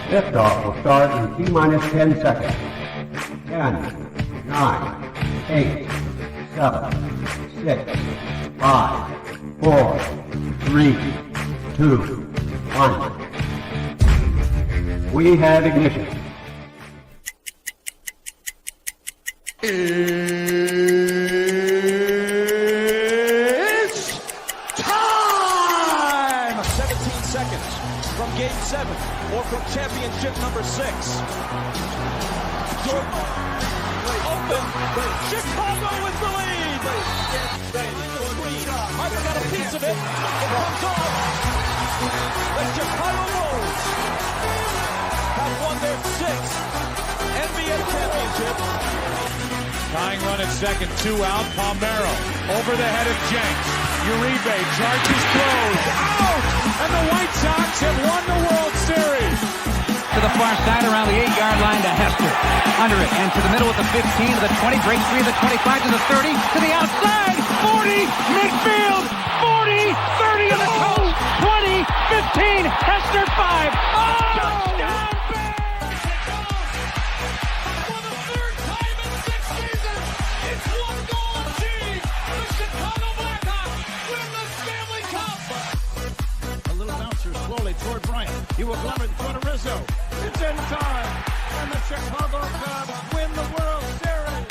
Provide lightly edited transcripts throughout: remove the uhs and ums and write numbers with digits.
Liftoff will start in T-minus 10 seconds. 10, 9, 8, 7, 6, 5, 4, 3, 2, 1. We have ignition. It's time! 17 seconds from Game 7 or from championship number 6. Open! Chicago with the lead! Harper got a piece of it. It comes off. The Chicago Bulls have won their 6th NBA championship. Tying run at second, 2 out. Palmero over the head of Jenks. Uribe charges, throws, out! And the White Sox have won the World Series. To the far side around the 8-yard line to Hester. Under it and to the middle with the 15 to the 20. Break 3 to the 25 to the 30 to the outside. 40 midfield. 40 30 in the coast. 20 15 Hester 5. Oh! Touchdown! Toward Bryant. He will glove it for Rizzo. It's in time. And the Chicago Cubs win the World Series.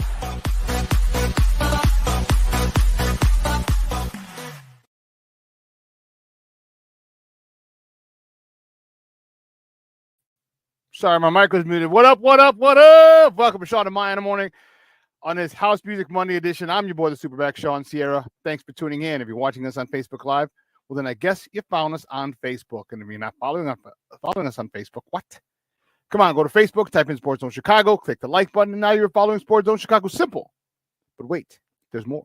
Sorry, my mic was muted. What up, what up, what up? Welcome to Shawn and Maya in the morning on this House Music Monday edition. I'm your boy, the SuperBack, Shawn Sierra. Thanks for tuning in. If you're watching us on Facebook Live, well, then I guess you found us on Facebook. And if you're not following us on Facebook, what? Come on, go to Facebook, type in Sports Zone Chicago, click the like button, and now you're following Sports Zone Chicago. Simple. But wait, there's more.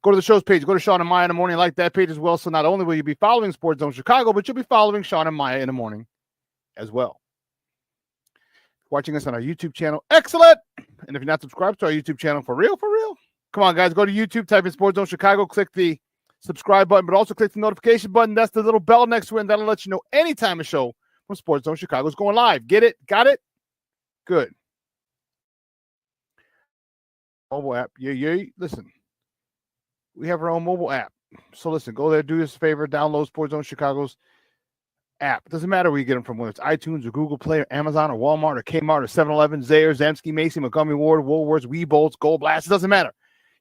Go to the show's page. Go to Shawn and Maya in the morning. Like that page as well. So not only will you be following Sports Zone Chicago, but you'll be following Shawn and Maya in the morning as well. Watching us on our YouTube channel. Excellent. And if you're not subscribed to our YouTube channel, for real, come on, guys. Go to YouTube, type in Sports Zone Chicago, click the subscribe button, but also click the notification button. That's the little bell next to it, and that'll let you know anytime a show from Sports Zone Chicago is going live. Get it? Got it? Good. Mobile app. Yeah. Listen, we have our own mobile app. So listen, go there, do us a favor, download Sports Zone Chicago's app. It doesn't matter where you get them from, whether it's iTunes or Google Play or Amazon or Walmart or Kmart or 7-Eleven, Zayre, Zemsky, Macy, Montgomery Ward, Woolworths, Weebolts, Gold Blast. It doesn't matter.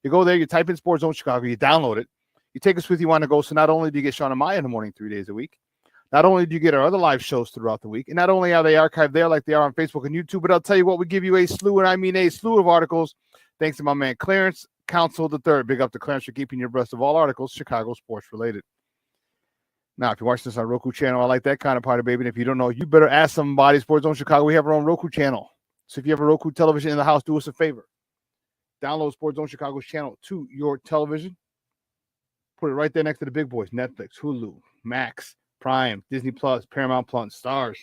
You go there, you type in Sports Zone Chicago, you download it. You take us with you on the go. So not only do you get Shawn and Maya in the morning 3 days a week, not only do you get our other live shows throughout the week, and not only are they archived there like they are on Facebook and YouTube, but I'll tell you what, we give you a slew, and I mean a slew of articles, thanks to my man Clarence Council III. Big up to Clarence for keeping you abreast of all articles Chicago sports related. Now, if you're watching this on Roku channel, I like that kind of party, baby. And if you don't know, you better ask somebody. Sports Zone Chicago, we have our own Roku channel. So if you have a Roku television in the house, do us a favor. Download Sports Zone Chicago's channel to your television. Put it right there next to the big boys. Netflix, Hulu, Max, Prime, Disney Plus, Paramount Plus, Stars.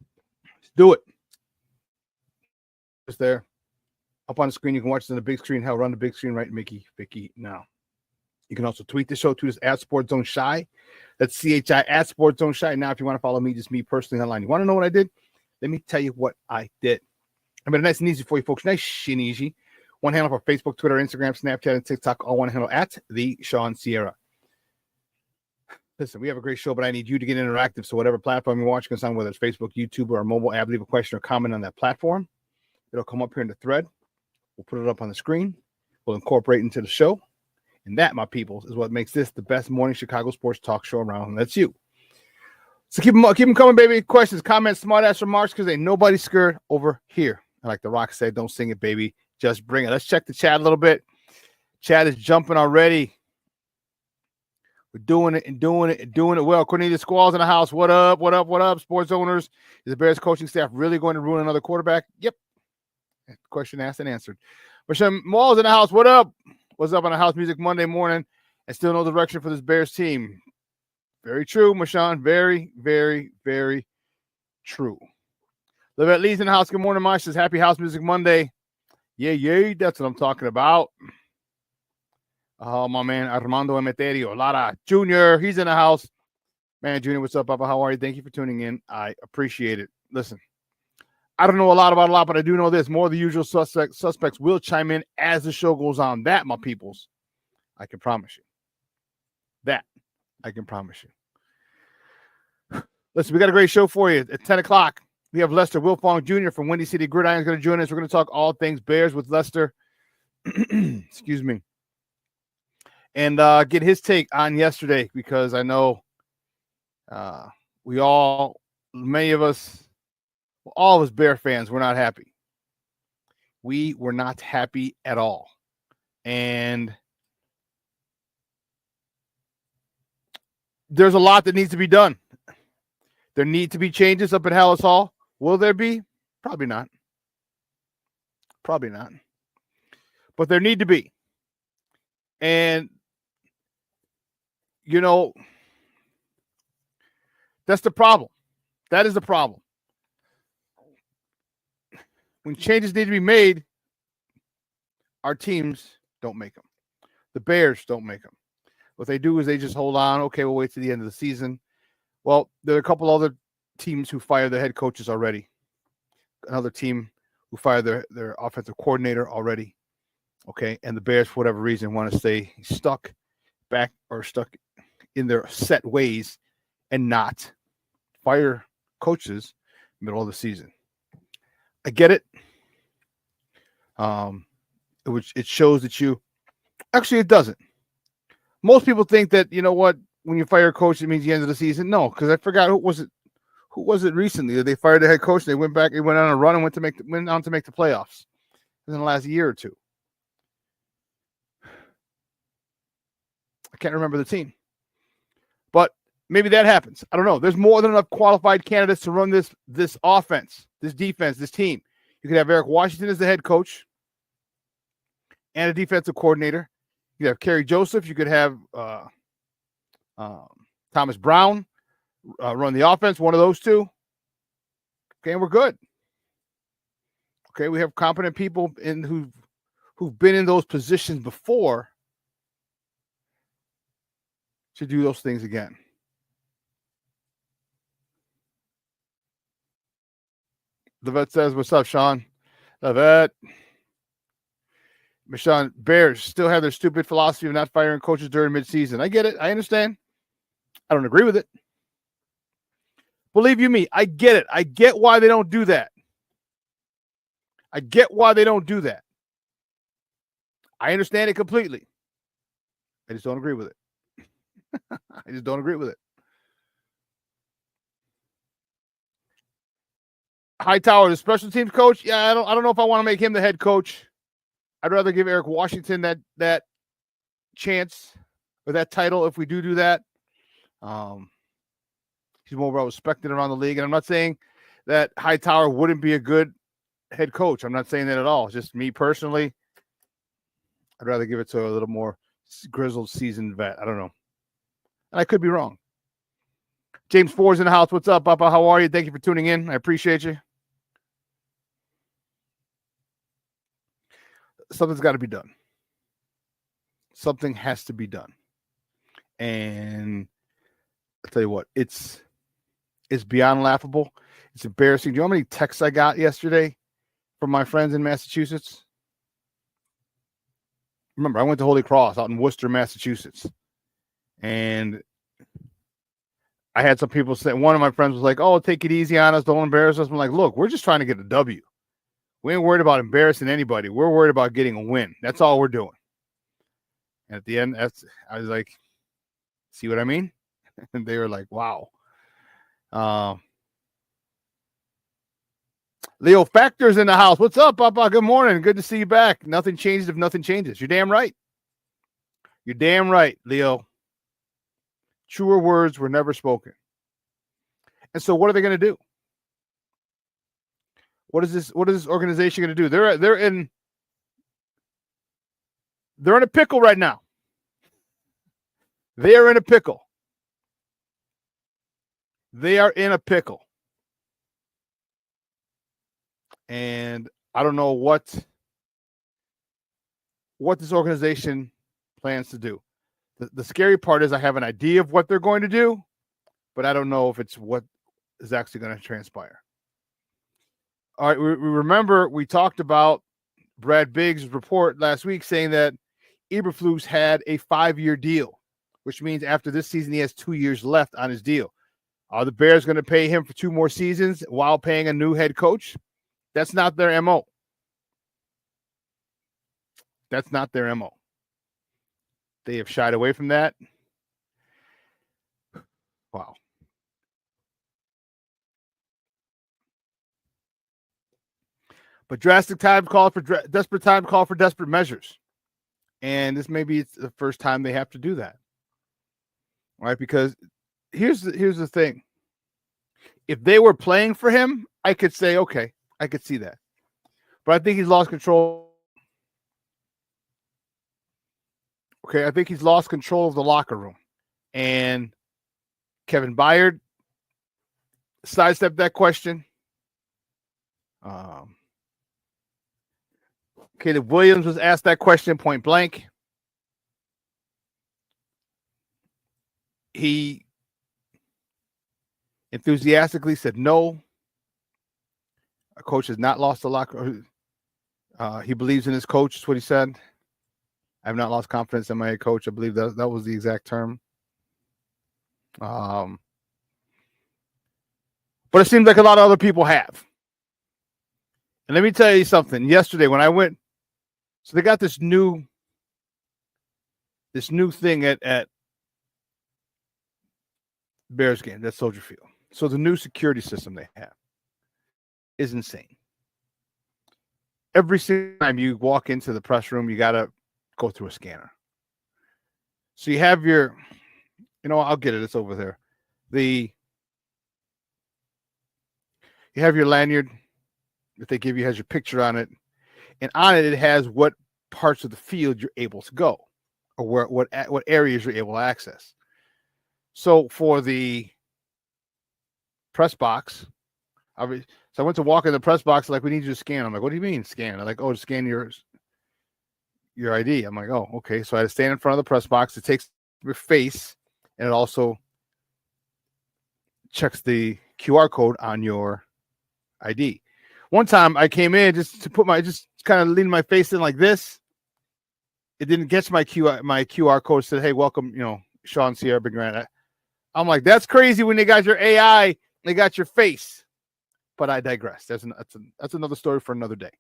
Let's do it. It's there. Up on the screen. You can watch it on the big screen. Hell, run the big screen right, Vicky now. You can also tweet the show to us at Sports Zone Shy. That's CHI at Sports Zone Shy. Now, if you want to follow me, just me personally online. You want to know what I did? Let me tell you what I did. I made it nice and easy for you folks. Nice and easy. One handle for Facebook, Twitter, Instagram, Snapchat, and TikTok. All one handle at the Shawn Sierra. Listen, we have a great show, but I need you to get interactive. So whatever platform you're watching us on, whether it's Facebook, YouTube, or a mobile app, leave a question or comment on that platform. It'll come up here in the thread. We'll put it up on the screen. We'll incorporate into the show. And that, my people, is what makes this the best morning Chicago sports talk show around. And that's you. So keep them coming, baby. Questions, comments, smart-ass remarks, because ain't nobody scared over here. And like The Rock said, don't sing it, baby. Just bring it. Let's check the chat a little bit. Chat is jumping already. We're doing it well. Cornelius Squall's in the house. What up? Sports owners. Is the Bears coaching staff really going to ruin another quarterback? Yep. Question asked and answered. Rashawn Mall's in the house. What up? What's up on the House Music Monday morning? And still no direction for this Bears team. Very true, Mashawn. Very, very, very true. Livette Lee's in the house. Good morning, Mosh. Says happy House Music Monday. Yeah. That's what I'm talking about. Oh, my man, Armando Emeterio. Lara Jr., he's in the house. Man, Junior, what's up, Papa? How are you? Thank you for tuning in. I appreciate it. Listen, I don't know a lot about a lot, but I do know this. More of the usual suspects will chime in as the show goes on. That, my peoples, I can promise you. That, I can promise you. Listen, we got a great show for you. At 10 o'clock, we have Lester Wiltfong Jr. from Windy City Gridiron is going to join us. We're going to talk all things Bears with Lester. Excuse me. And get his take on yesterday, because I know many of us, all of us Bear fans, we're not happy. We were not happy at all. And there's a lot that needs to be done. There need to be changes up at Hallis Hall. Will there be? Probably not. Probably not. But there need to be. And, you know, that's the problem. That is the problem. When changes need to be made, our teams don't make them. The Bears don't make them. What they do is they just hold on. Okay, we'll wait to the end of the season. Well, there are a couple other teams who fired their head coaches already. Another team who fired their offensive coordinator already. Okay, and the Bears, for whatever reason, want to stay stuck in their set ways and not fire coaches middle of the season. I get it. It shows that you actually, it doesn't. Most people think that, you know what, when you fire a coach, it means the end of the season. No, because I forgot who was it recently that they fired the head coach. They went back, they went on a run and went on to make the playoffs in the last year or two. I can't remember the team. But maybe that happens. I don't know. There's more than enough qualified candidates to run this offense, this defense, this team. You could have Eric Washington as the head coach and a defensive coordinator. You could have Kerry Joseph. You could have Thomas Brown run the offense, one of those two. Okay, and we're good. Okay, we have competent people who've been in those positions before to do those things again. The vet says, "What's up, Shawn?" The vet. Shawn, Bears still have their stupid philosophy of not firing coaches during midseason. I get it. I understand. I don't agree with it. Believe you me, I get it. I get why they don't do that. I get why they don't do that. I understand it completely. I just don't agree with it. I just don't agree with it. Hightower, the special teams coach. Yeah, I don't know if I want to make him the head coach. I'd rather give Eric Washington that chance or that title if we do that. He's more well respected around the league. And I'm not saying that Hightower wouldn't be a good head coach. I'm not saying that at all. It's just me personally. I'd rather give it to a little more grizzled, seasoned vet. I don't know. And I could be wrong. James Ford's in the house. What's up, Papa? How are you? Thank you for tuning in. I appreciate you. Something's got to be done. Something has to be done. And I'll tell you what, it's beyond laughable. It's embarrassing. Do you know how many texts I got yesterday from my friends in Massachusetts? Remember, I went to Holy Cross out in Worcester, Massachusetts. And I had some people say, one of my friends was like, "Oh, take it easy on us. Don't embarrass us." I'm like, look, we're just trying to get a W. We ain't worried about embarrassing anybody. We're worried about getting a win. That's all we're doing. And at the end, I was like, see what I mean? And they were like, wow. Leo Factor's in the house. What's up, Papa? Good morning. Good to see you back. Nothing changes if nothing changes. You're damn right. You're damn right, Leo. Truer words were never spoken. And so what are they going to do? What is this organization going to do? They're in a pickle right now. They are in a pickle. They are in a pickle. And I don't know what this organization plans to do. The scary part is I have an idea of what they're going to do, but I don't know if it's what is actually going to transpire. All right, we remember we talked about Brad Biggs' report last week saying that Eberflus had a 5-year deal, which means after this season he has 2 years left on his deal. Are the Bears going to pay him for 2 more seasons while paying a new head coach? That's not their MO. That's not their MO. They have shied away from that. Wow. But desperate time call for desperate measures. And this may be the first time they have to do that. All right, because here's the thing. If they were playing for him, I could say, okay, I could see that. But I think he's lost control. Okay, I think he's lost control of the locker room. And Kevin Byard sidestepped that question. Caleb Williams was asked that question point blank. He enthusiastically said no. A coach has not lost the locker. He believes in his coach, is what he said. I have not lost confidence in my head coach. I believe that was the exact term. But it seems like a lot of other people have. And let me tell you something. Yesterday when I went, so they got this new thing at Bears game, that Soldier Field. So the new security system they have is insane. Every single time you walk into the press room, you got to go through a scanner. So you have your, I'll get it. It's over there. You have your lanyard that they give you, has your picture on it. And on it, it has what parts of the field you're able to go or what areas you're able to access. So for the press box, I went to walk in the press box, like, we need you to scan. I'm like, what do you mean scan? They're like, oh, to scan your ID. I'm like, oh, okay. So I had to stand in front of the press box. It takes your face, and it also checks the QR code on your ID. One time I came in just kind of leaning my face in like this. It didn't get my QR code. Said, hey, welcome, Shawn, Sierra, Big Grant. I'm like, that's crazy when they got your AI, they got your face. But I digress. That's another story for another day.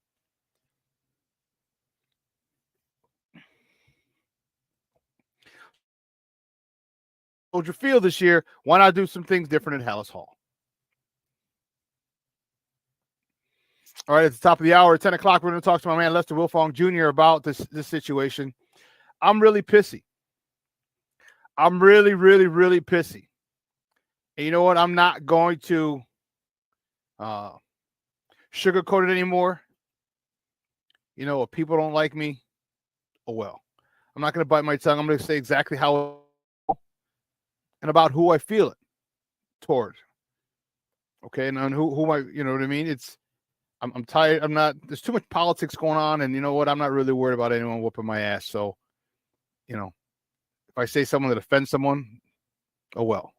Soldier Field this year. Why not do some things different at Hallis Hall? All right, at the top of the hour, at 10 o'clock, we're going to talk to my man Lester Wiltfong Jr. about this situation. I'm really pissy. I'm really, really, really pissy. And you know what? I'm not going to sugarcoat it anymore. If people don't like me, oh well. I'm not going to bite my tongue. I'm going to say exactly how and about who I feel it toward. Okay, and on who I, you know what I mean? I'm tired. There's too much politics going on, and you know what? I'm not really worried about anyone whooping my ass. So, if I say someone that offends someone, oh well.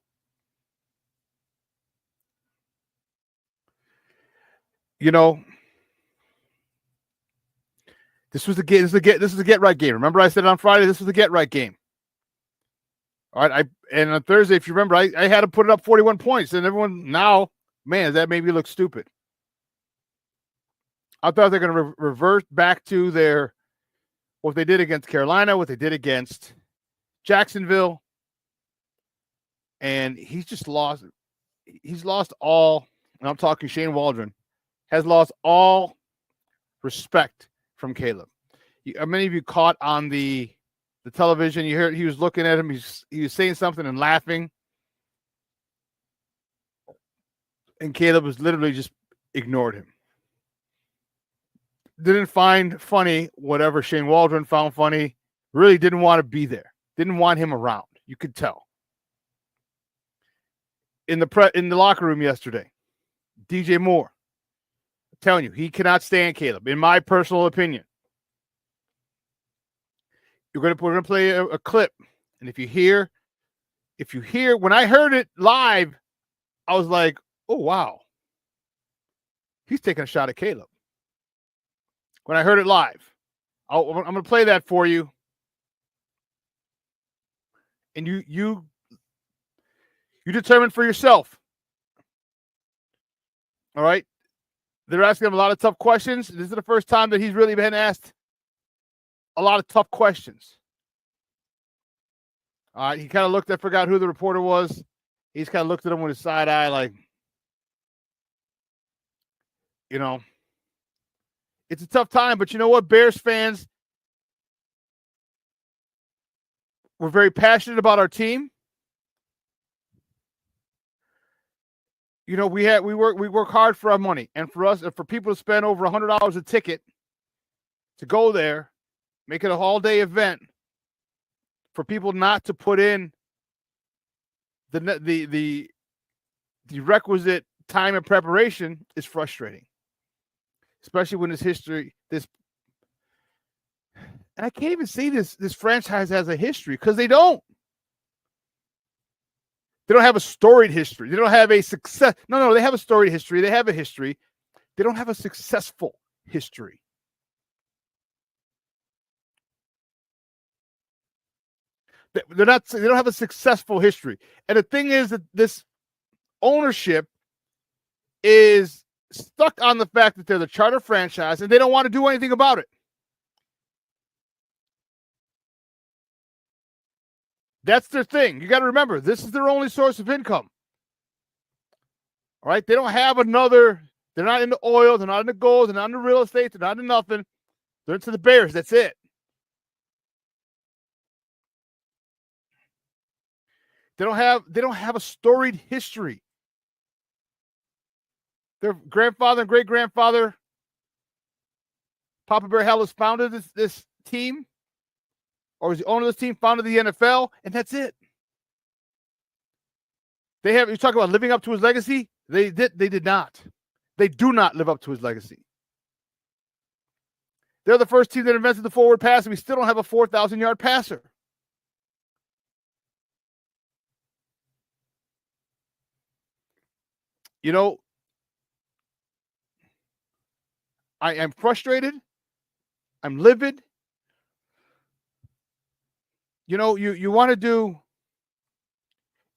This was a get right game. Remember I said it on Friday, this was a get right game. All right, and on Thursday, if you remember, I had to put it up 41 points, and everyone now, man, that made me look stupid. I thought they're going to revert back to what they did against Carolina, what they did against Jacksonville, and he's just lost. He's lost all, and I'm talking Shane Waldron, has lost all respect from Caleb. Many of you caught on the television, you heard he was looking at him, he was saying something and laughing, and Caleb was literally just ignored him. Didn't find funny whatever Shane Waldron found funny. Really didn't want to be there. Didn't want him around. You could tell. In the locker room yesterday, DJ Moore, I'm telling you, he cannot stand Caleb, in my personal opinion. We're going to play a clip, and if you hear if you hear, when I heard it live, I was like, oh, wow. He's taking a shot at Caleb. When I heard it live, I'm going to play that for you. And you determine for yourself. All right? They're asking him a lot of tough questions. This is the first time that he's really been asked a lot of tough questions. All right, he kind of looked, I forgot who the reporter was. He's kind of looked at him with his side eye like, you know, it's a tough time, but you know what? Bears fans, we're very passionate about our team. You know, we work hard for our money, and for us, for people to spend over $100 a ticket to go there, make it a all-day event, for people not to put in the requisite time and preparation is frustrating, especially when this history, and I can't even say this franchise has a history, because they don't. They don't have a storied history. They don't have a success. No, they have a storied history. They have a history. They don't have a successful history. They don't have a successful history. And the thing is that this ownership is stuck on the fact that they're the charter franchise and they don't want to do anything about it. That's their thing. You got to remember, this is their only source of income. All right? They don't have another. They're not into oil. They're not into gold. They're not into real estate. They're not into nothing. They're into the Bears. That's it. They don't have a storied history. Their grandfather and great-grandfather, Papa Bear Hellas, founded this team, or was the owner of this team, founded the NFL, and that's it. You talk about living up to his legacy. They did not. They do not live up to his legacy. They're the first team that invented the forward pass, and we still don't have a 4,000-yard passer. You know, I am frustrated. I'm livid. You know, you want to do,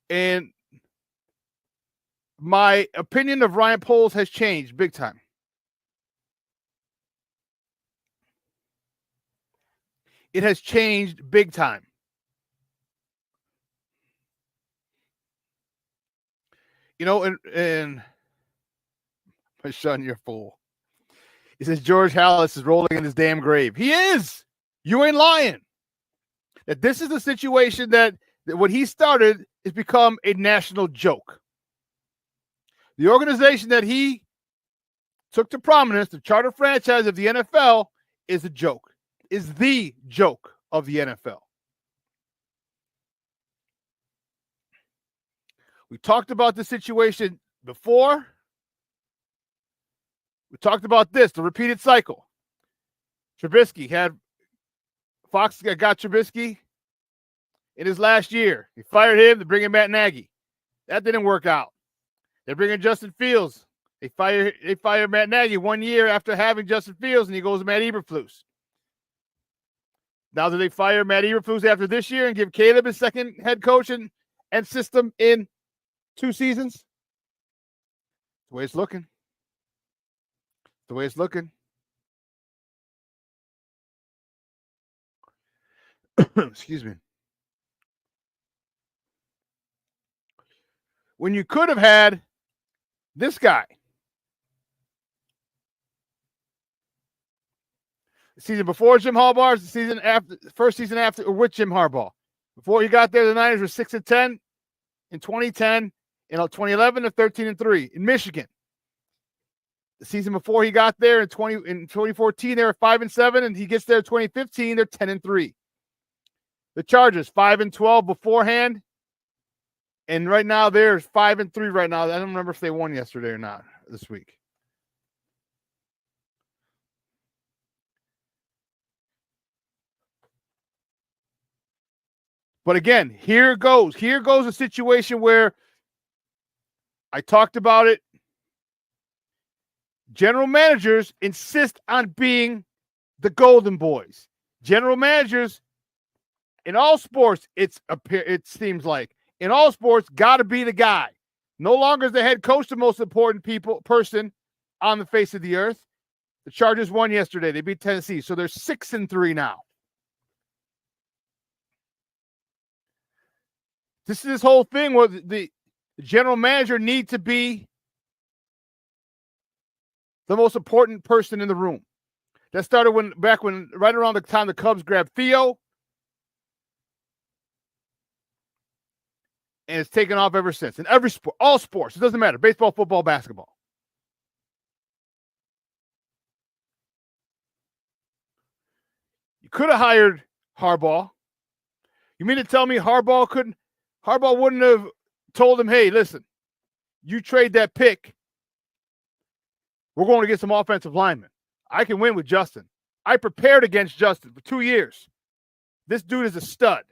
and my opinion of Ryan Poles has changed big time. It has changed big time. You know, and Shawn, you're a fool. He says George Halas is rolling in his damn grave. He is. You ain't lying. That this is the situation that what he started has become a national joke. The organization that he took to prominence, the charter franchise of the NFL, is a joke. Is the joke of the NFL. We talked about the situation before. We talked about this, the repeated cycle. Trubisky had Fox got Trubisky in his last year. He fired him to bring in Matt Nagy. That didn't work out. They bring in Justin Fields. They fire Matt Nagy 1 year after having Justin Fields, and he goes to Matt Eberflus. Now, do they fire Matt Eberflus after this year and give Caleb his second head coach and system in 2 seasons? The way it's looking. The way it's looking. Excuse me. When you could have had this guy. The season before Jim Harbaugh, the season after, first season after, or with Jim Harbaugh. Before he got there, the Niners were 6-10 in 2010. In 2011, they're 13-3 in Michigan. The season before he got there in 2014, they were 5-7, and he gets there in 2015, they're 10-3. The Chargers 5-12 beforehand, and right now they're 5-3 right now. I don't remember if they won yesterday or not this week. But again, here goes a situation where I talked about it. General managers insist on being the golden boys. General managers in all sports, it seems like in all sports, got to be the guy. No longer is the head coach the most important person on the face of the earth. The Chargers won yesterday. They beat Tennessee, so they're 6-3 now. This is this whole thing where the general manager needs to be the most important person in the room. That started right around the time the Cubs grabbed Theo. And it's taken off ever since. In every sport, all sports, it doesn't matter. Baseball, football, basketball. You could have hired Harbaugh. You mean to tell me Harbaugh wouldn't have told him, hey, listen, you trade that pick, we're going to get some offensive linemen. I can win with Justin. I prepared against Justin for 2 years. This dude is a stud.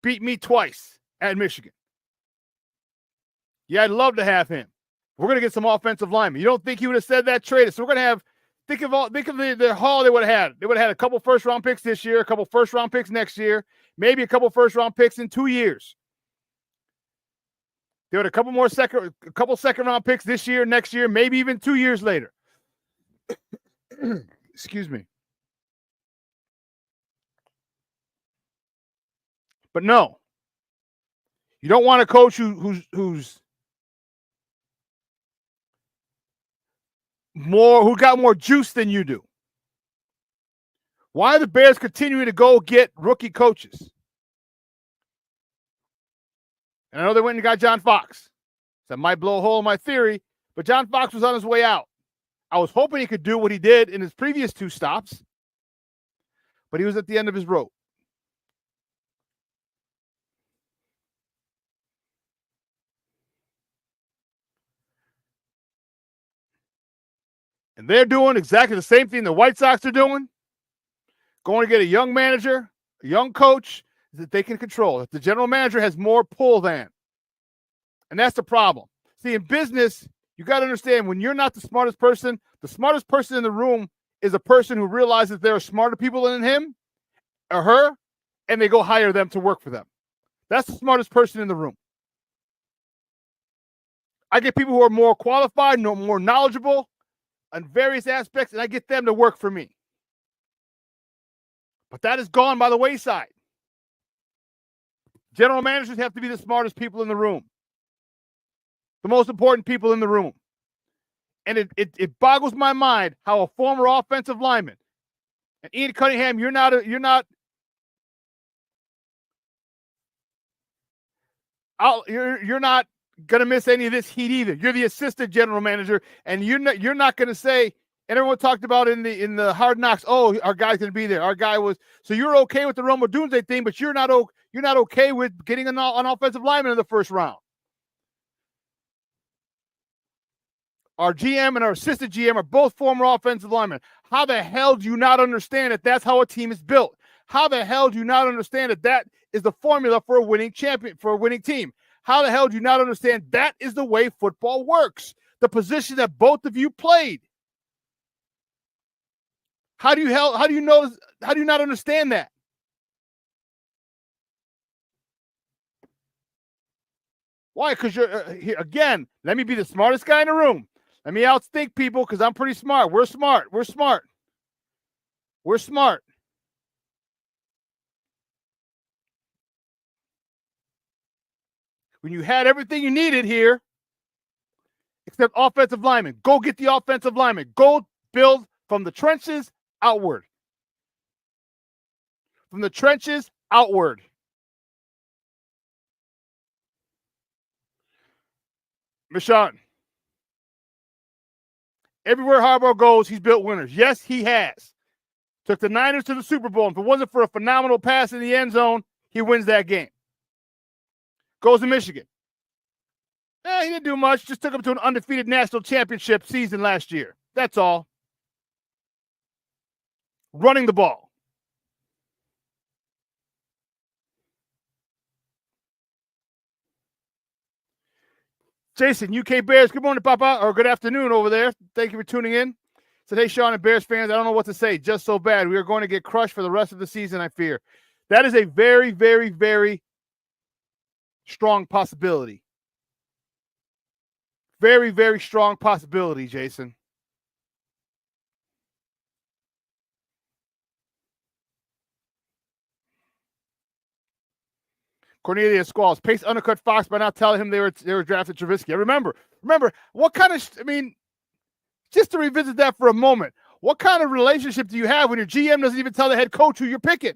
Beat me twice at Michigan. Yeah, I'd love to have him. We're going to get some offensive linemen. You don't think he would have said that trade? So we're going to have, think of the haul they would have had. They would have had a couple first-round picks this year, a couple first-round picks next year, maybe a couple first-round picks in 2 years. They had a couple second-round picks this year, next year, maybe even 2 years later. Excuse me. But no, you don't want a coach who got more juice than you do. Why are the Bears continuing to go get rookie coaches? And I know they went and got John Fox. That might blow a hole in my theory, but John Fox was on his way out. I was hoping he could do what he did in his previous 2 stops, but he was at the end of his rope. And they're doing exactly the same thing the White Sox are doing. Going to get a young manager, a young coach that they can control. If the general manager has more pull than. And that's the problem. See, in business, you got to understand when you're not the smartest person in the room is a person who realizes there are smarter people than him or her, and they go hire them to work for them. That's the smartest person in the room. I get people who are more qualified, more knowledgeable on various aspects, and I get them to work for me. But that is gone by the wayside. General managers have to be the smartest people in the room. The most important people in the room. And it boggles my mind how a former offensive lineman, and Ian Cunningham, you're not going to miss any of this heat either. You're the assistant general manager, and you're not going to say, and everyone talked about in the Hard Knocks, oh, our guy's going to be there. Our guy was. So you're okay with the Rome Odunze thing, but you're not okay with getting an offensive lineman in the first round. Our GM and our assistant GM are both former offensive linemen. How the hell do you not understand that that's how a team is built? How the hell do you not understand that is the formula for a winning team? How the hell do you not understand that is the way football works? The position that both of you played. How do you not understand that? Why? Because you're here again. Let me be the smartest guy in the room. Let me outthink people because I'm pretty smart. We're smart. When you had everything you needed here, except offensive linemen, go get the offensive linemen. Go build from the trenches outward. From the trenches outward. Shawn. Everywhere Harbaugh goes, he's built winners. Yes, he has. Took the Niners to the Super Bowl. If it wasn't for a phenomenal pass in the end zone, he wins that game. Goes to Michigan. He didn't do much. Just took him to an undefeated national championship season last year. That's all. Running the ball. Jason, UK Bears, good morning, Papa, or good afternoon over there. Thank you for tuning in. Said, hey, Shawn and Bears fans, I don't know what to say. Just so bad. We are going to get crushed for the rest of the season, I fear. That is a very, very, very strong possibility. Very, very strong possibility, Jason. Cornelius Squalls. Pace undercut Fox by not telling him they were drafted Trubisky. Remember, what kind of, just to revisit that for a moment, what kind of relationship do you have when your GM doesn't even tell the head coach who you're picking?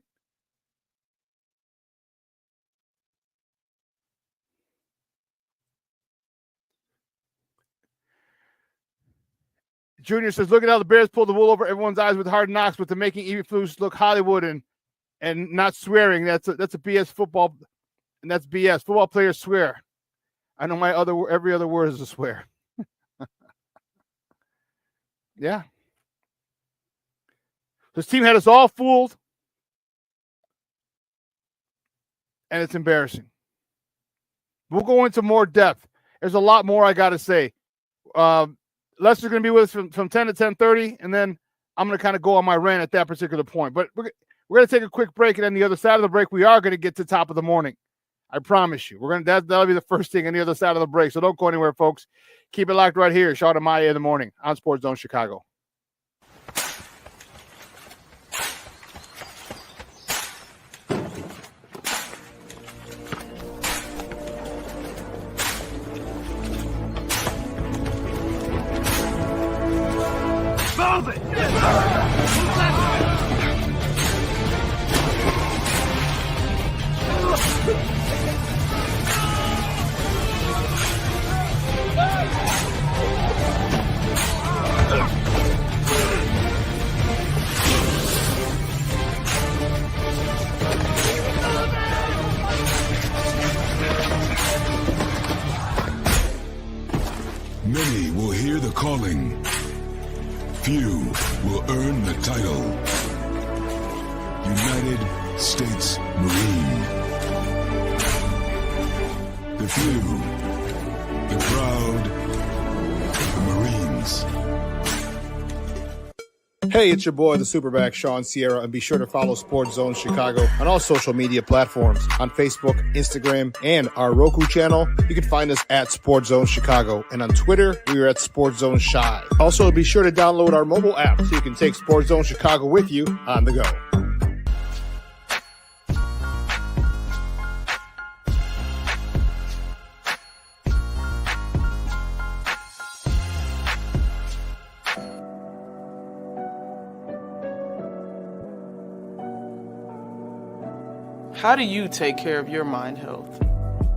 Junior says, look at how the Bears pulled the wool over everyone's eyes with Hard Knocks, with the making Eberflus look Hollywood and not swearing. That's a BS football. And that's BS. Football players swear. I know every other word is a swear. Yeah. This team had us all fooled. And it's embarrassing. We'll go into more depth. There's a lot more I got to say. Lester's going to be with us from 10 to 10:30, and then I'm going to kind of go on my rant at that particular point. But we're going to take a quick break, and on the other side of the break, we are going to get to top of the morning. I promise you. That'll be the first thing on the other side of the break. So don't go anywhere, folks. Keep it locked right here. Shawn and Maya in the morning on Sports Zone Chicago. Move it! Many will hear the calling. Few will earn the title. United States Marine. The few, the proud, the Marines. Hey, it's your boy, the SuperBack, Shawn Sierra, and be sure to follow Sports Zone Chicago on all social media platforms, on Facebook, Instagram, and our Roku channel. You can find us at Sports Zone Chicago, and on Twitter, we are at Sports Zone Shy. Also, be sure to download our mobile app so you can take Sports Zone Chicago with you on the go. How do you take care of your mind health?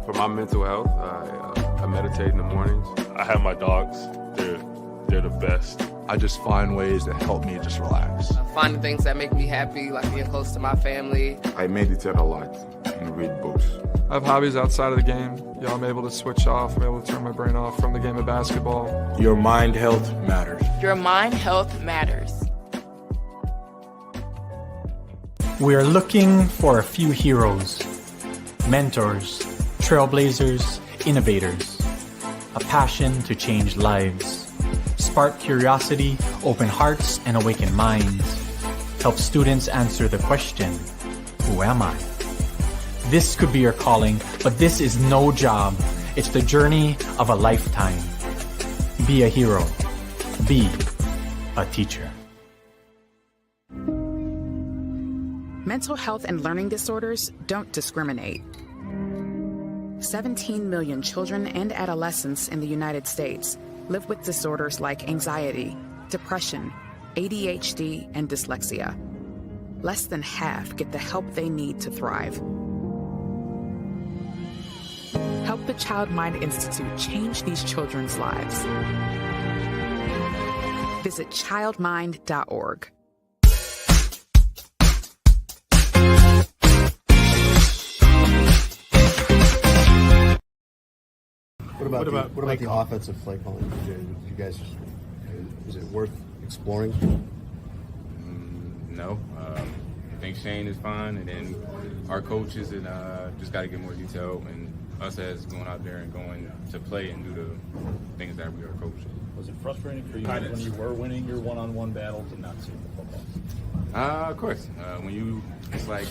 For my mental health, I meditate in the mornings. I have my dogs. They're the best. I just find ways that help me just relax. Finding things that make me happy, like being close to my family. I meditate a lot and read books. I have hobbies outside of the game. I'm able to switch off. I'm able to turn my brain off from the game of basketball. Your mind health matters. Your mind health matters. We are looking for a few heroes, mentors, trailblazers, innovators, a passion to change lives, spark curiosity, open hearts, and awaken minds, help students answer the question, who am I? This could be your calling, but this is no job. It's the journey of a lifetime. Be a hero. Be a teacher. Mental health and learning disorders don't discriminate. 17 million children and adolescents in the United States live with disorders like anxiety, depression, ADHD, and dyslexia. Less than half get the help they need to thrive. Help the Child Mind Institute change these children's lives. Visit childmind.org. What about the offensive play calling? You guys, is it worth exploring? No. I think Shane is fine, and then our coaches and just got to get more detail and us as going out there and going to play and do the things that we are coaching. Was it frustrating for you when you were winning your one-on-one battles and not seeing the football? Of course. It's like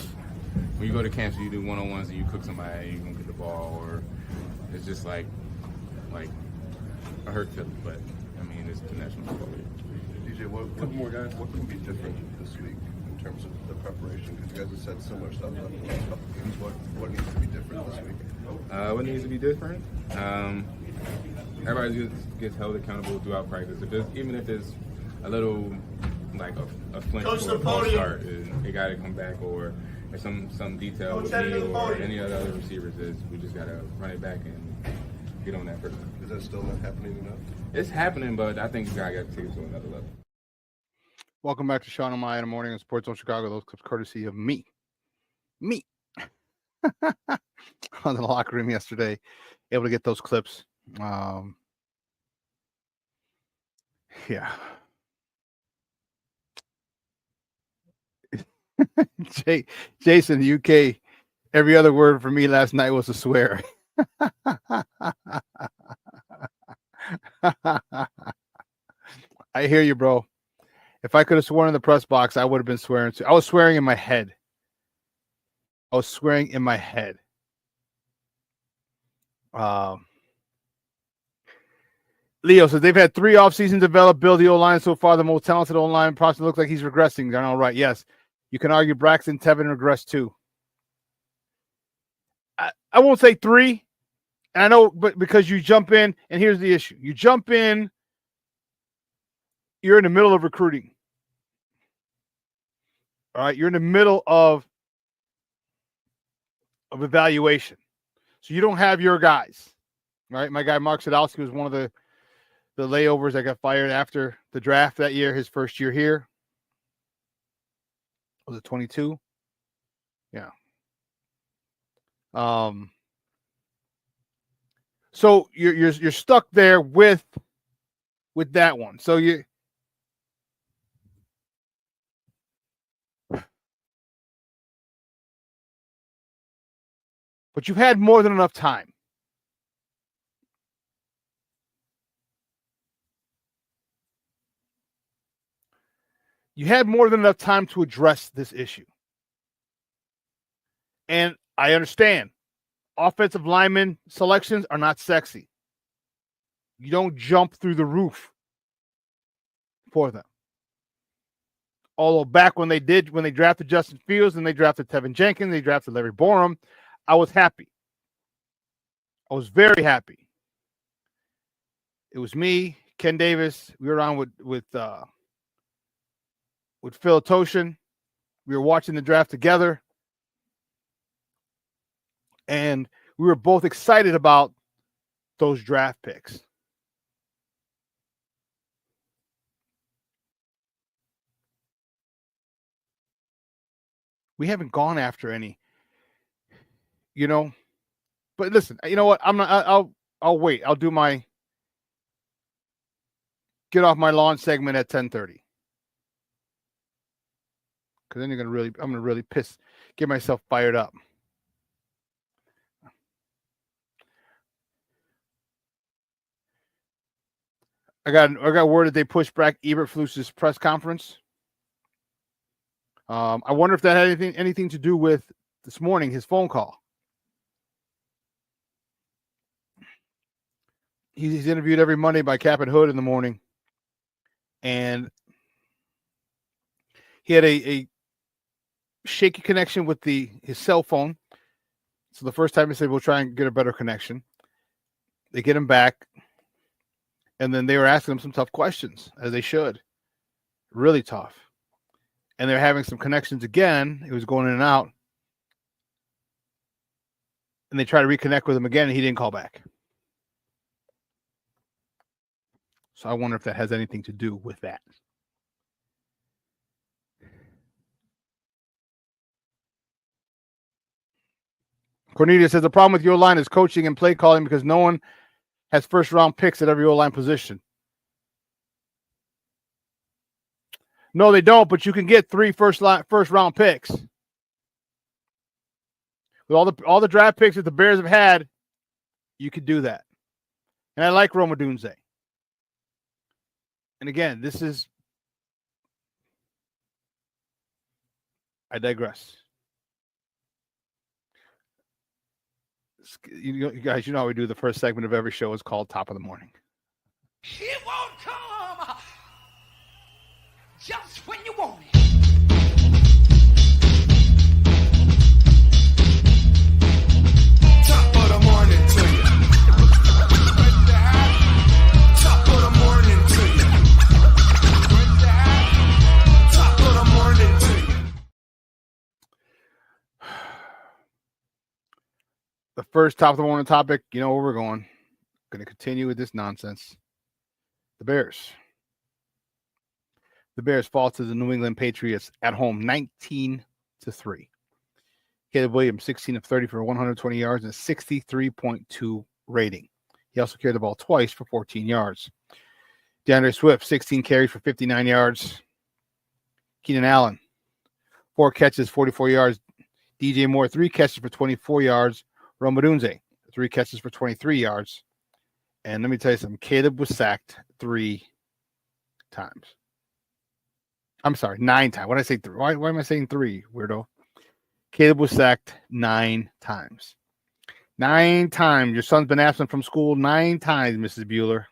when you go to camps, you do one-on-ones and you cook somebody, you gonna get the ball, or it's just like a hurt feeling. But I mean, it's the National Football League. DJ, what can be different this week in terms of the preparation? Because you guys have said so much stuff about the last couple games. What needs to be different this week? What needs to be different? Everybody gets held accountable throughout practice. Even if there's a little like a flinch or a false start, it got to come back, or if some detail with me or any of the other receivers is, we just got to run it back and get on that first time. Is that still not happening enough? It's happening, but I think we got to take it to another level. Welcome back to Shawn and Maya in the morning on Sports Zone Chicago. Those clips courtesy of me. I was in the locker room yesterday, able to get those clips. Yeah. Jason, UK, every other word for me last night was a swear. I hear you, bro. If I could have sworn in the press box, I would have been swearing too. I was swearing in my head. Leo says they've had 3 off seasons to develop, build the O-line so far. The most talented O-line possibly looks like he's regressing. They're all right. Yes. You can argue Braxton Tevin regressed too. I won't say 3. And I know, but because you jump in, and here's the issue. You jump in, you're in the middle of recruiting. All right. You're in the middle of evaluation. So you don't have your guys. Right. My guy Mark Sadowski was one of the layovers that got fired after the draft that year, his first year here. Was it 22? Yeah. So you're stuck there with that one. So but you've had more than enough time. You had more than enough time to address this issue. And I understand offensive lineman selections are not sexy. You don't jump through the roof for them. Although back when they drafted Justin Fields and they drafted Tevinjenkins, they drafted Larry Borum, I was happy. I was very happy. It was me, Ken Davis. We were on with Phil Toshin. We were watching the draft together. And we were both excited about those draft picks. We haven't gone after any, but listen, you know what? I'll wait. I'll do my get off my lawn segment at 10:30. Because then I'm going to really get myself fired up. I got word that they pushed back Eberflus's press conference. I wonder if that had anything to do with this morning, his phone call. He's interviewed every Monday by Cap and Hood in the morning. And he had a shaky connection with his cell phone. So the first time he said, we'll try and get a better connection. They get him back. And then they were asking him some tough questions, as they should. Really tough. And they're having some connections again. It was going in and out. And they tried to reconnect with him again, and he didn't call back. So I wonder if that has anything to do with that. Cornelius says the problem with your line is coaching and play calling because no one has first-round picks at every O-line position. No, they don't, but you can get 3 first-round picks. With all the draft picks that the Bears have had you could do that. And I like Rome Odunze. And again, I digress. You guys, you know how we do the first segment of every show is called Top of the Morning. It won't come just when you want it. Top of the morning to you. Top of the morning to you. Top of the morning to you. The first top of the morning topic, you know where we're going. Going to continue with this nonsense. The Bears. The Bears fall to the New England Patriots at home 19-3. Caleb Williams, 16 of 30 for 120 yards and a 63.2 rating. He also carried the ball twice for 14 yards. DeAndre Swift, 16 carries for 59 yards. Keenan Allen, 4 catches, 44 yards. DJ Moore, 3 catches for 24 yards. Rome Odunze, 3 catches for 23 yards. And let me tell you something. Caleb was sacked 3 times. I'm sorry, 9 times. What did I say? Why am I saying 3, weirdo? Caleb was sacked 9 times. 9 times. Your son's been absent from school 9 times, Mrs. Bueller.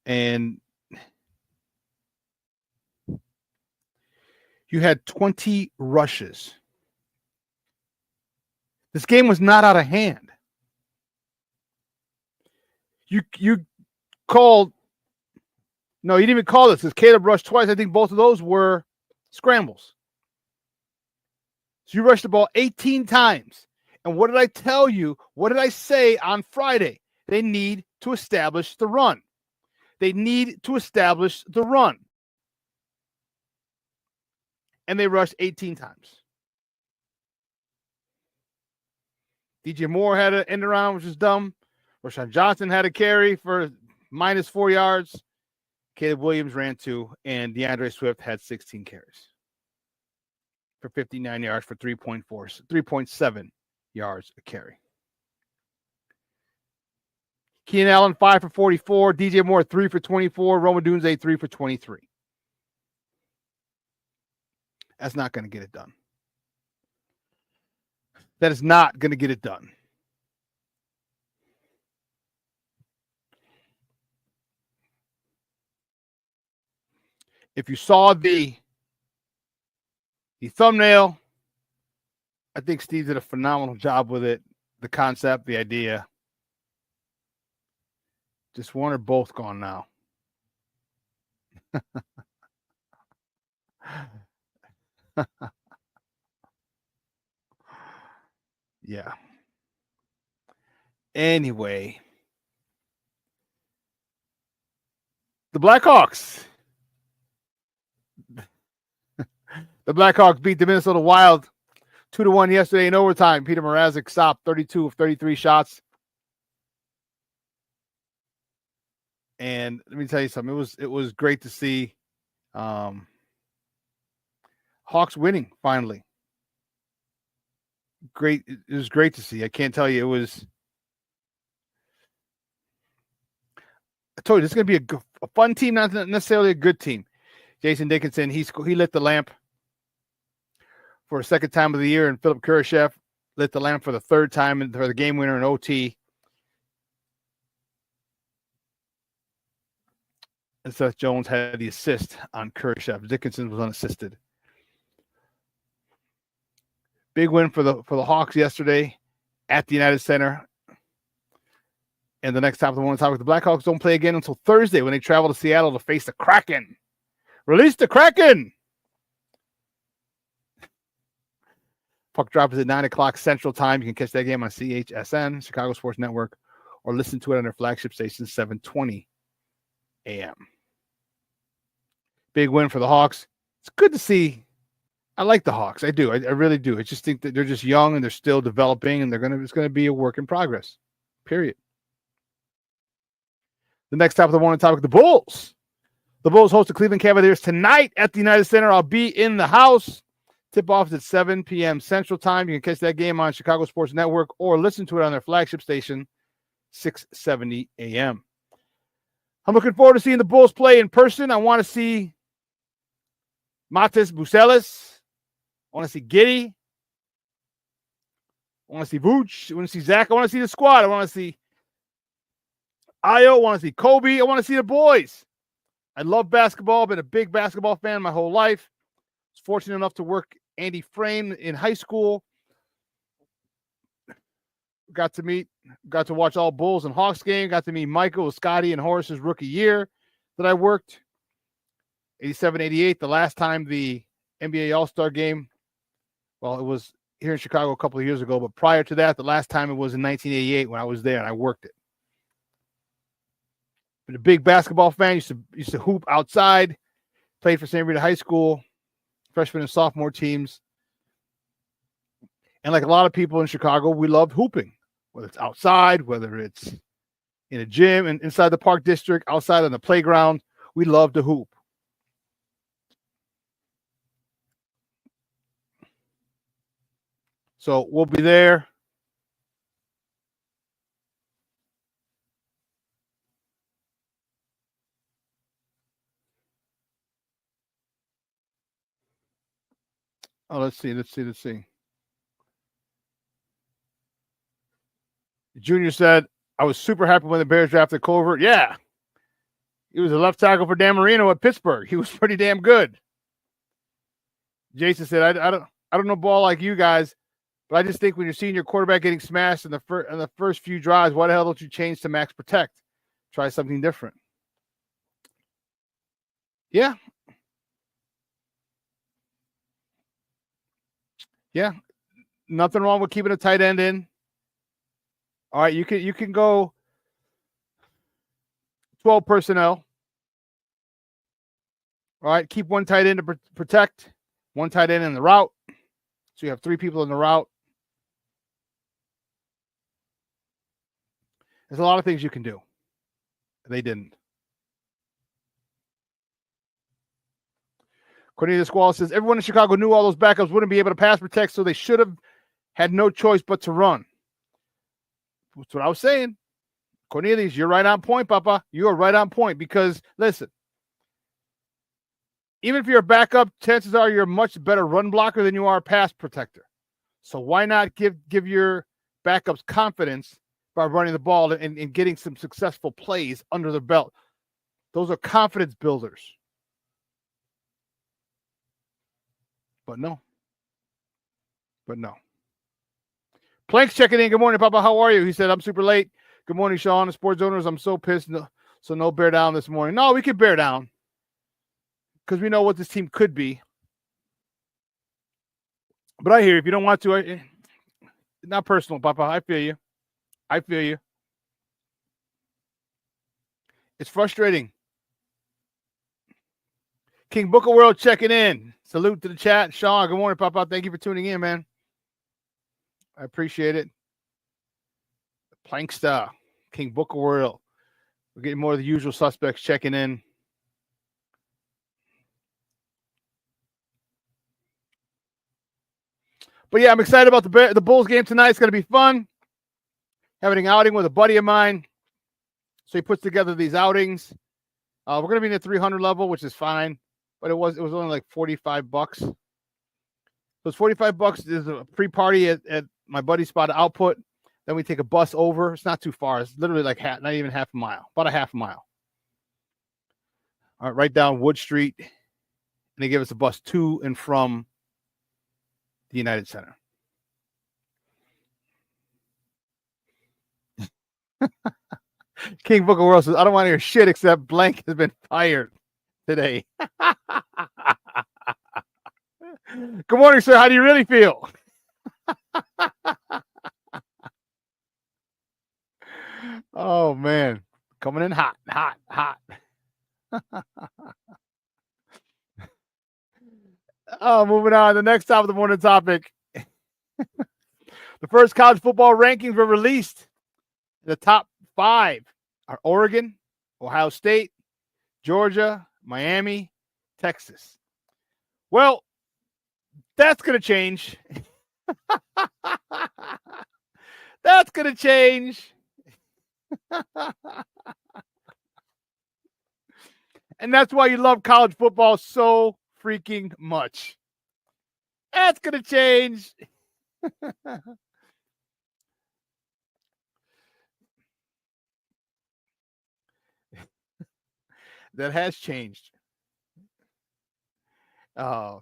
And you had 20 rushes. This game was not out of hand. You called. No, you didn't even call this because Caleb rushed twice. I think both of those were scrambles. So you rushed the ball 18 times. And what did I tell you? What did I say on Friday? They need to establish the run. They need to establish the run. And they rushed 18 times. DJ Moore had an end around, which is dumb. Rashawn Johnson had a carry for -4 yards. Caleb Williams ran 2, and DeAndre Swift had 16 carries for 59 yards for 3.7 yards a carry. Keenan Allen, 5 for 44. DJ Moore, 3 for 24. Rome Odunze, 3 for 23. That's not going to get it done. That is not going to get it done. If you saw the thumbnail, I think Steve did a phenomenal job with it. The concept, the idea. Just one or both gone now. Yeah. Anyway, the Blackhawks. The Blackhawks beat the Minnesota Wild 2-1 yesterday in overtime. Peter Mrazek stopped 32 of 33 shots. And let me tell you something. It was great to see Hawks winning finally. Great. It was great to see. I can't tell you. It was. I told you this is going to be a fun team, not necessarily a good team. Jason Dickinson, he lit the lamp for a second time of the year, and Philip Kurashev lit the lamp for the third time for the game winner in OT. And Seth Jones had the assist on Kurashev. Dickinson was unassisted. Big win for the Hawks yesterday at the United Center. And the next top of the morning topic, the Blackhawks don't play again until Thursday when they travel to Seattle to face the Kraken. Release the Kraken! Puck drop is at 9 o'clock Central Time. You can catch that game on CHSN, Chicago Sports Network, or listen to it on their flagship station, 720 a.m. Big win for the Hawks. It's good to see. I like the Hawks. I do. I really do. I just think that they're just young and they're still developing, and it's going to be a work in progress. Period. The next top of the morning topic, the Bulls. The Bulls host the Cleveland Cavaliers tonight at the United Center. I'll be in the house. Tip-off is at 7 p.m. Central Time. You can catch that game on Chicago Sports Network or listen to it on their flagship station, 670 a.m. I'm looking forward to seeing the Bulls play in person. I want to see Matas Bucelis. I want to see Giddy. I want to see Vooch. I want to see Zach. I want to see the squad. I want to see Ayo. I want to see Kobe. I want to see the boys. I love basketball. I've been a big basketball fan my whole life. I was fortunate enough to work Andy Frame in high school. Got to watch all Bulls and Hawks game. Got to meet Michael, Scotty, and Horace's rookie year that I worked. 87, 88, the last time the NBA All-Star game. Well, it was here in Chicago a couple of years ago, but prior to that, the last time it was in 1988 when I was there and I worked it. Been a big basketball fan. Used to hoop outside. Played for St. Rita High School, freshman and sophomore teams. And like a lot of people in Chicago, we loved hooping, whether it's outside, whether it's in a gym and inside the Park District, outside on the playground. We love to hoop. So we'll be there. Oh, let's see. Junior said, I was super happy when the Bears drafted Covert. Yeah. He was a left tackle for Dan Marino at Pittsburgh. He was pretty damn good. Jason said, I don't know ball like you guys, but I just think when you're seeing your quarterback getting smashed in the first few drives, why the hell don't you change to max protect? Try something different. Yeah. Yeah. Nothing wrong with keeping a tight end in. All right, you can go 12 personnel. All right, keep one tight end to protect, one tight end in the route. So you have 3 people in the route. There's a lot of things you can do. They didn't. Cornelius Squall says, everyone in Chicago knew all those backups wouldn't be able to pass protect, so they should have had no choice but to run. That's what I was saying. Cornelius, you're right on point, Papa. You are right on point because, listen, even if you're a backup, chances are you're a much better run blocker than you are a pass protector. So why not give your backups confidence by running the ball and getting some successful plays under the belt? Those are confidence builders. But no. Plank's checking in. Good morning, Papa. How are you? He said, I'm super late. Good morning, Shawn. The sports owners, I'm so pissed. So no bear down this morning. No, we could bear down because we know what this team could be. But I hear you. If you don't want to, not personal, Papa. I feel you. It's frustrating. King Book of World checking in. Salute to the chat. Shawn, good morning, Papa. Thank you for tuning in, man. I appreciate it. Planksta, King Book of World. We're getting more of the usual suspects checking in. But yeah, I'm excited about the Bulls game tonight. It's going to be fun. Having an outing with a buddy of mine. So he puts together these outings. We're going to be in the 300 level, which is fine. But it was only like $45. So it's $45 is a pre-party at my buddy's spot of Output. Then we take a bus over. It's not too far. It's literally like not even half a mile. About a half a mile. All right, right down Wood Street. And they give us a bus to and from the United Center. King Book of World says, I don't want to hear shit except blank has been fired today. Good morning, sir. How do you really feel? Oh, man. Coming in hot. Oh, moving on. The next top of the morning topic. The first college football rankings were released. The top 5 are Oregon, Ohio State, Georgia, Miami, Texas. Well, That's going to change. That's going to change. And that's why you love college football so freaking much. That's going to change. That has changed. The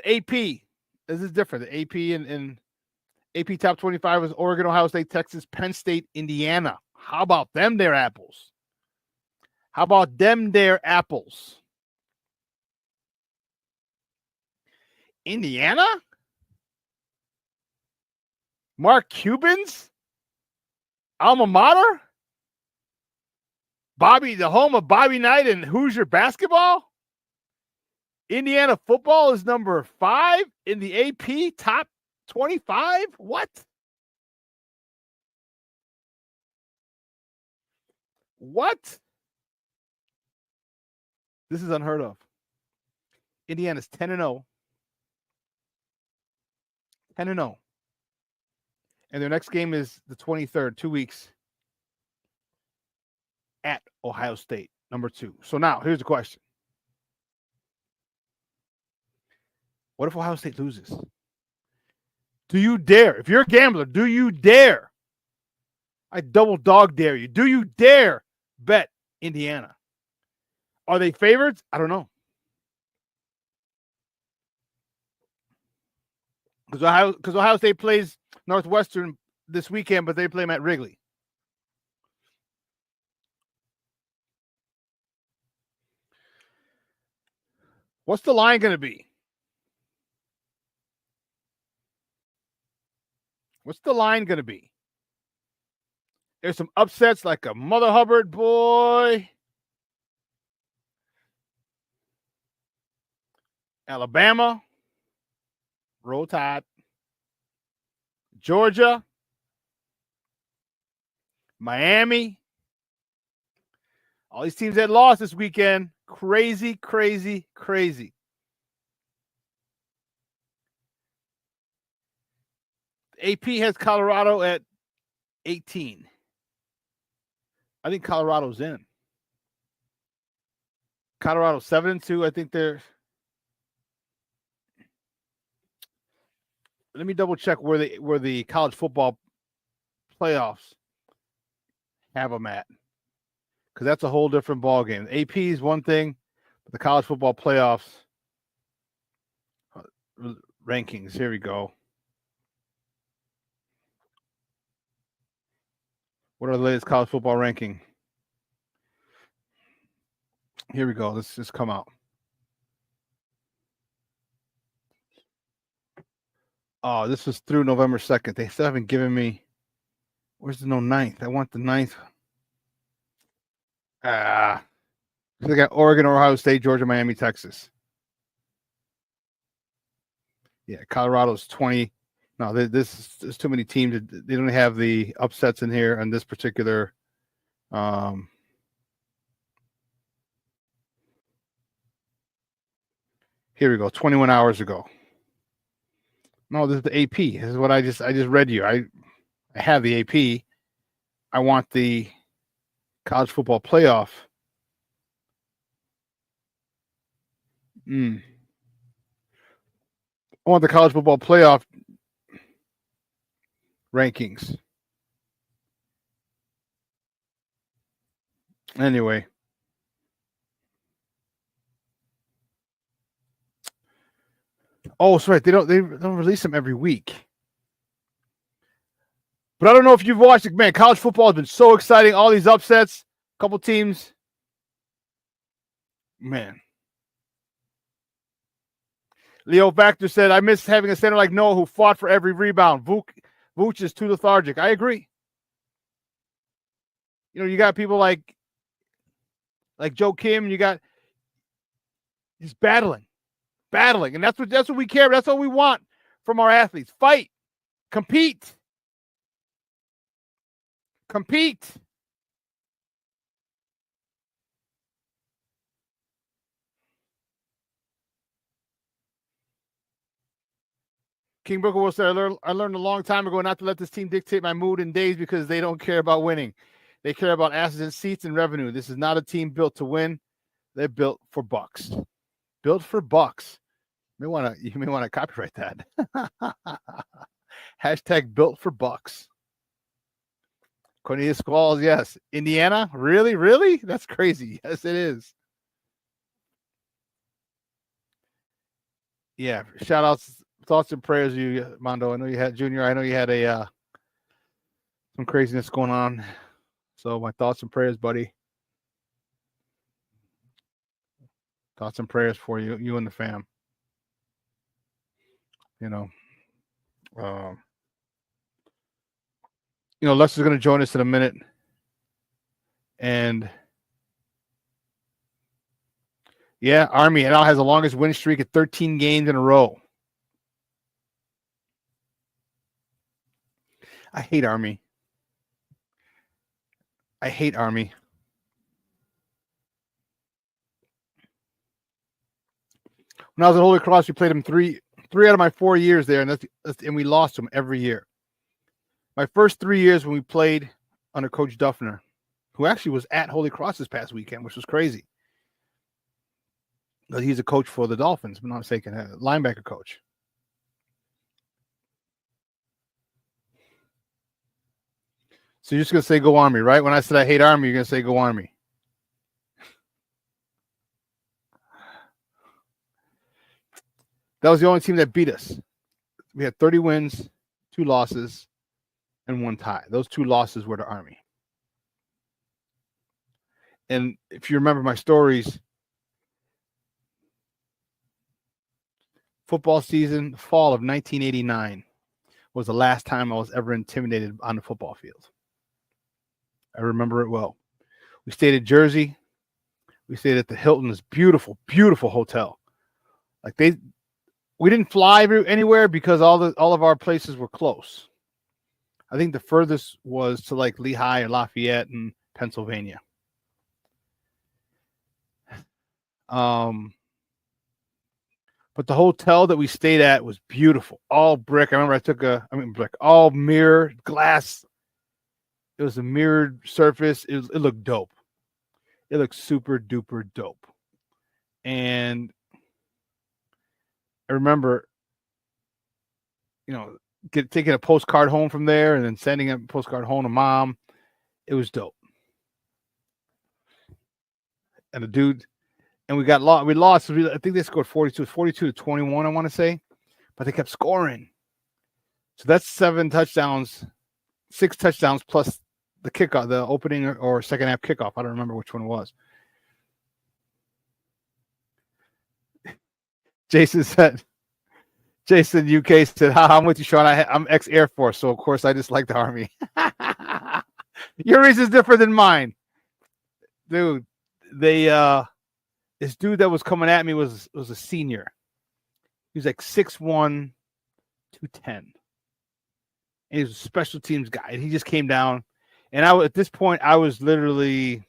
AP. This is different. The AP and AP Top 25 was Oregon, Ohio State, Texas, Penn State, Indiana. How about them there apples? How about them there apples? Indiana? Mark Cuban's alma mater? Bobby, the home of Bobby Knight and Hoosier basketball? Indiana football is number 5 in the AP Top 25? What? What? This is unheard of. Indiana's 10-0. 10-0. And their next game is the 23rd, 2 weeks, at Ohio State, number 2. So now, here's the question. What if Ohio State loses? Do you dare? If you're a gambler, do you dare? I double dog dare you. Do you dare bet Indiana? Are they favorites? I don't know. Because Ohio State plays Northwestern this weekend, but they play them at Wrigley. What's the line going to be? What's the line going to be? There's some upsets like a Mother Hubbard boy. Alabama. Roll Tide. Georgia. Miami. All these teams that lost this weekend. Crazy, crazy, crazy. AP has Colorado at 18. I think Colorado's in. Colorado 7-2. I think they're. Let me double check where the college football playoffs have them at, because that's a whole different ball game. AP is one thing, but the college football playoffs rankings. Here we go. What are the latest college football ranking? Here we go. Let's just come out. Oh, this was through November 2nd. They still haven't given me. Where's the 9th? I want the 9th. They got Oregon, Ohio State, Georgia, Miami, Texas. Yeah, Colorado's 20. No, there's too many teams. They don't have the upsets in here on this particular. Here we go. 21 hours ago. No, this is the AP. This is what I just read you. I have the AP. I want the college football playoff. I want the college football playoff rankings. Anyway. Oh, that's right. They don't release them every week. But I don't know if you've watched it. Man, college football has been so exciting. All these upsets. A couple teams. Man. Leo Factor said, I miss having a center like Noah who fought for every rebound. Vooch is too lethargic. I agree. You know, you got people like Joe Kim. You got he's battling. And that's what we care. That's what we want from our athletes. Fight. Compete. King Booker will say, I learned a long time ago not to let this team dictate my mood and days because they don't care about winning. They care about asses and seats and revenue. This is not a team built to win. They're built for bucks. Built for bucks. You may want to copyright that. Hashtag built for bucks. Cornelius Squalls, yes. Indiana? Really? Really? That's crazy. Yes, it is. Yeah. Shout outs, thoughts and prayers to you, Mondo. I know you had Junior. I know you had some craziness going on. So my thoughts and prayers, buddy. Thoughts and prayers for you and the fam. Lester's going to join us in a minute. And yeah, Army now has the longest win streak at 13 games in a row. I hate Army. When I was at Holy Cross, we played them three out of my 4 years there, and we lost them every year. My first 3 years when we played under Coach Duffner, who actually was at Holy Cross this past weekend, which was crazy. He's a coach for the Dolphins, if I'm not mistaken, a linebacker coach. So you're just going to say go Army, right? When I said I hate Army, you're going to say go Army. That was the only team that beat us. We had 30 wins, 2 losses, and 1 tie. Those 2 losses were to Army. And if you remember my stories, football season, fall of 1989 was the last time I was ever intimidated on the football field. I remember it well. We stayed at Jersey. We stayed at the Hilton, this beautiful, beautiful hotel. We didn't fly anywhere because all of our places were close. I think the furthest was to like Lehigh or Lafayette in Pennsylvania. But the hotel that we stayed at was beautiful, all brick. I remember brick, all mirror glass. It was a mirrored surface. It looked dope. It looked super duper dope. And I remember, taking a postcard home from there and then sending a postcard home to Mom. It was dope. And we got lost. We lost. I think they scored 42 to 21, I want to say, but they kept scoring. So that's 6 touchdowns plus the kickoff, the opening or second half kickoff. I don't remember which one it was. Jason UK said, I'm with you, Shawn. I'm ex-Air Force, so of course I just like the Army. Your reason is different than mine. Dude, this dude that was coming at me was a senior. He was like 6'1", 210. And he was a special teams guy. And he just came down. And at this point, I was 5'11",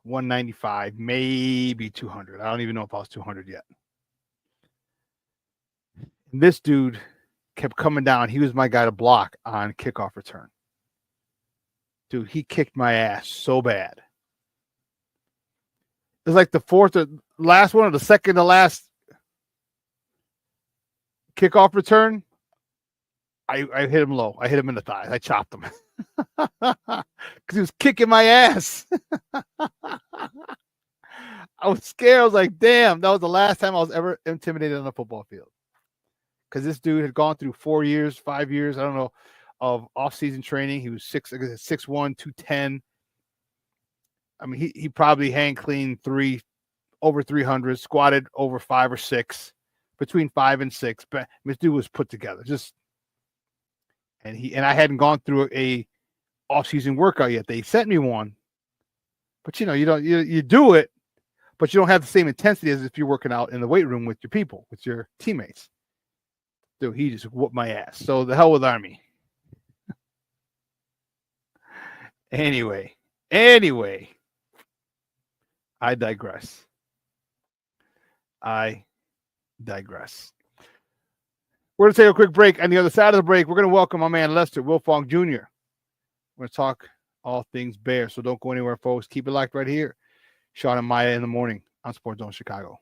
$195, maybe 200. I don't even know if I was 200 yet. And this dude kept coming down. He was my guy to block on kickoff return. Dude, he kicked my ass so bad. It was like the fourth or last one or the second to last kickoff return. I hit him low. I hit him in the thighs. I chopped him. Because he was kicking my ass. I was scared. I was like, damn, that was the last time I was ever intimidated on a football field. Because this dude had gone through 5 years, I don't know, of off-season training. He was 6'1", 210. I mean, he probably hand cleaned over 300, squatted over 5 or 6, between 5 and 6. But this dude was put together. And I hadn't gone through a off-season workout yet. They sent me one, but you do it, but you don't have the same intensity as if you're working out in the weight room with your people, with your teammates. Dude, he just whooped my ass. So the hell with Army. Anyway, I digress. I digress. We're going to take a quick break. On the other side of the break, we're going to welcome my man Lester Wiltfong Jr. We're going to talk all things Bear, so don't go anywhere, folks. Keep it locked right here. Shawn and Maya in the morning on Sports Zone Chicago.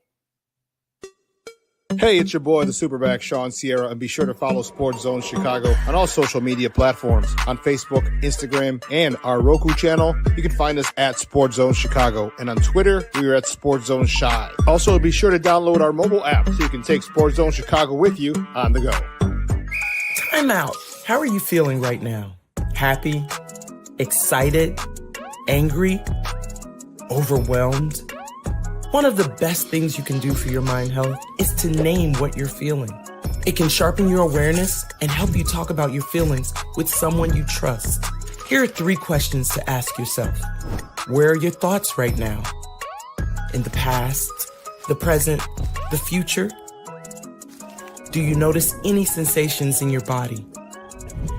Hey, it's your boy, the SuperBack, Shawn Sierra, and be sure to follow Sports Zone Chicago on all social media platforms, on Facebook, Instagram, and our Roku channel. You can find us at Sports Zone Chicago, and on Twitter, we are at Sports Zone Shy. Also, be sure to download our mobile app so you can take Sports Zone Chicago with you on the go. Time out. How are you feeling right now? Happy? Excited? Angry? Overwhelmed? One of the best things you can do for your mind health is to name what you're feeling. It can sharpen your awareness and help you talk about your feelings with someone you trust. Here are 3 questions to ask yourself. Where are your thoughts right now? In the past, the present, the future? Do you notice any sensations in your body?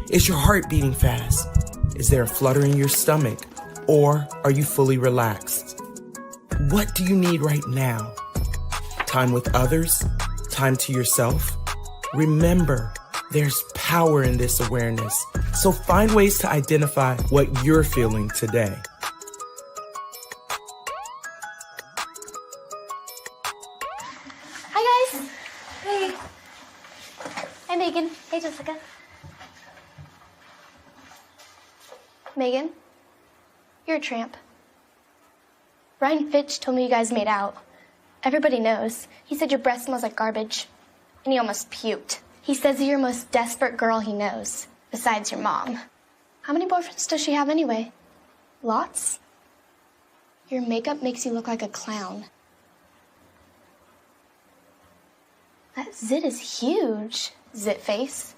Is your heart beating fast? Is there a flutter in your stomach? Or are you fully relaxed? What do you need right now? Time with others? Time to yourself? Remember, there's power in this awareness. So find ways to identify what you're feeling today. Hi, guys. Hey. Hi, Megan. Hey, Jessica. Megan, you're a tramp. Brian Fitch told me you guys made out. Everybody knows. He said your breath smells like garbage. And he almost puked. He says you're the most desperate girl he knows, besides your mom. How many boyfriends does she have anyway? Lots? Your makeup makes you look like a clown. That zit is huge, zit face.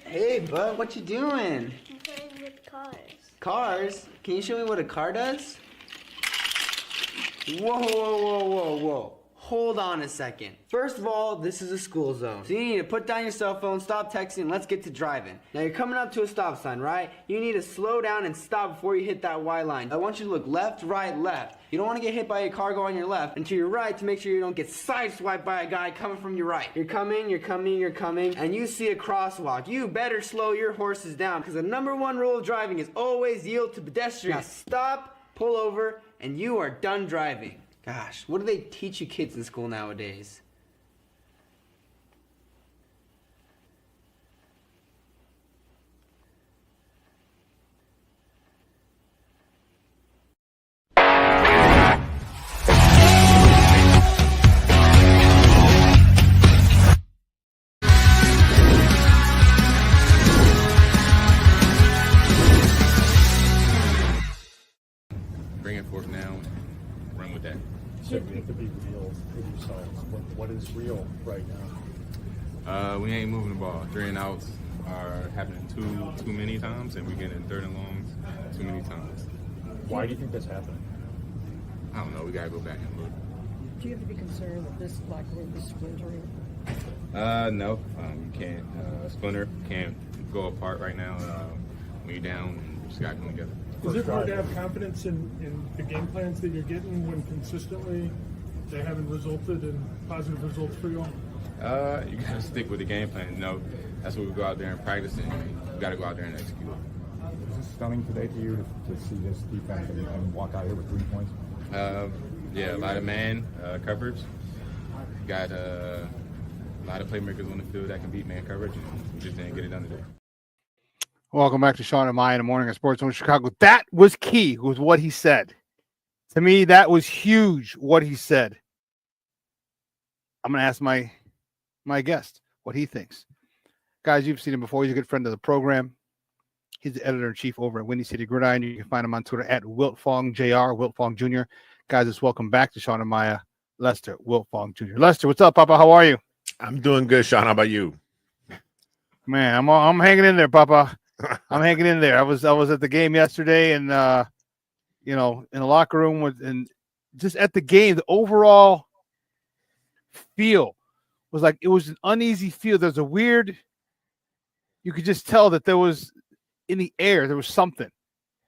Hey, bud, what you doing? I'm playing with cars. Cars? Can you show me what a car does? Whoa, whoa, whoa, whoa, whoa. Hold on a second. First of all, this is a school zone. So you need to put down your cell phone, stop texting, and let's get to driving. Now you're coming up to a stop sign, right? You need to slow down and stop before you hit that Y line. I want you to look left, right, left. You don't want to get hit by a car going on your left, and to your right to make sure you don't get sideswiped by a guy coming from your right. You're coming, and you see a crosswalk. You better slow your horses down, because the #1 rule of driving is always yield to pedestrians. Now stop, pull over, and you are done driving. Gosh, what do they teach you kids in school nowadays? Bring it forth now. Run with that. So you have to be real with yourselves. What is real right now? We ain't moving the ball. 3 and outs are happening too many times, and we're getting 3rd and longs too many times. Why do you think that's happening? I don't know. We gotta go back and look. Do you have to be concerned that this locker room is splintering? No. You can't. Splinter can't go apart right now. When you're down, you just gotta come together. Is it hard to have confidence in the game plans that you're getting when consistently they haven't resulted in positive results for you all? You gotta stick with the game plan. No, that's what we go out there and practice, and we gotta go out there and execute. Was it stunning today to you to see this defense and walk out here with 3 points? Yeah, a lot of man coverage. Got a lot of playmakers on the field that can beat man coverage, and we just didn't get it done today. Welcome back to Shawn and Maya in the morning at Sports Zone Chicago. That was key, was what he said. To me, that was huge, what he said. I'm going to ask my guest what he thinks. Guys, you've seen him before. He's a good friend of the program. He's the editor-in-chief over at Windy City Gridiron. You can find him on Twitter at Wiltfong Jr, Wiltfong Jr. Guys, let's welcome back to Shawn and Maya, Lester Wiltfong Jr. Lester, what's up, Papa? How are you? I'm doing good, Shawn. How about you? Man, I'm hanging in there, Papa. I'm hanging in there. I was at the game yesterday, and in the locker room and just at the game, the overall feel was like it was an uneasy feel. There's a weird, you could just tell that there was in the air, there was something.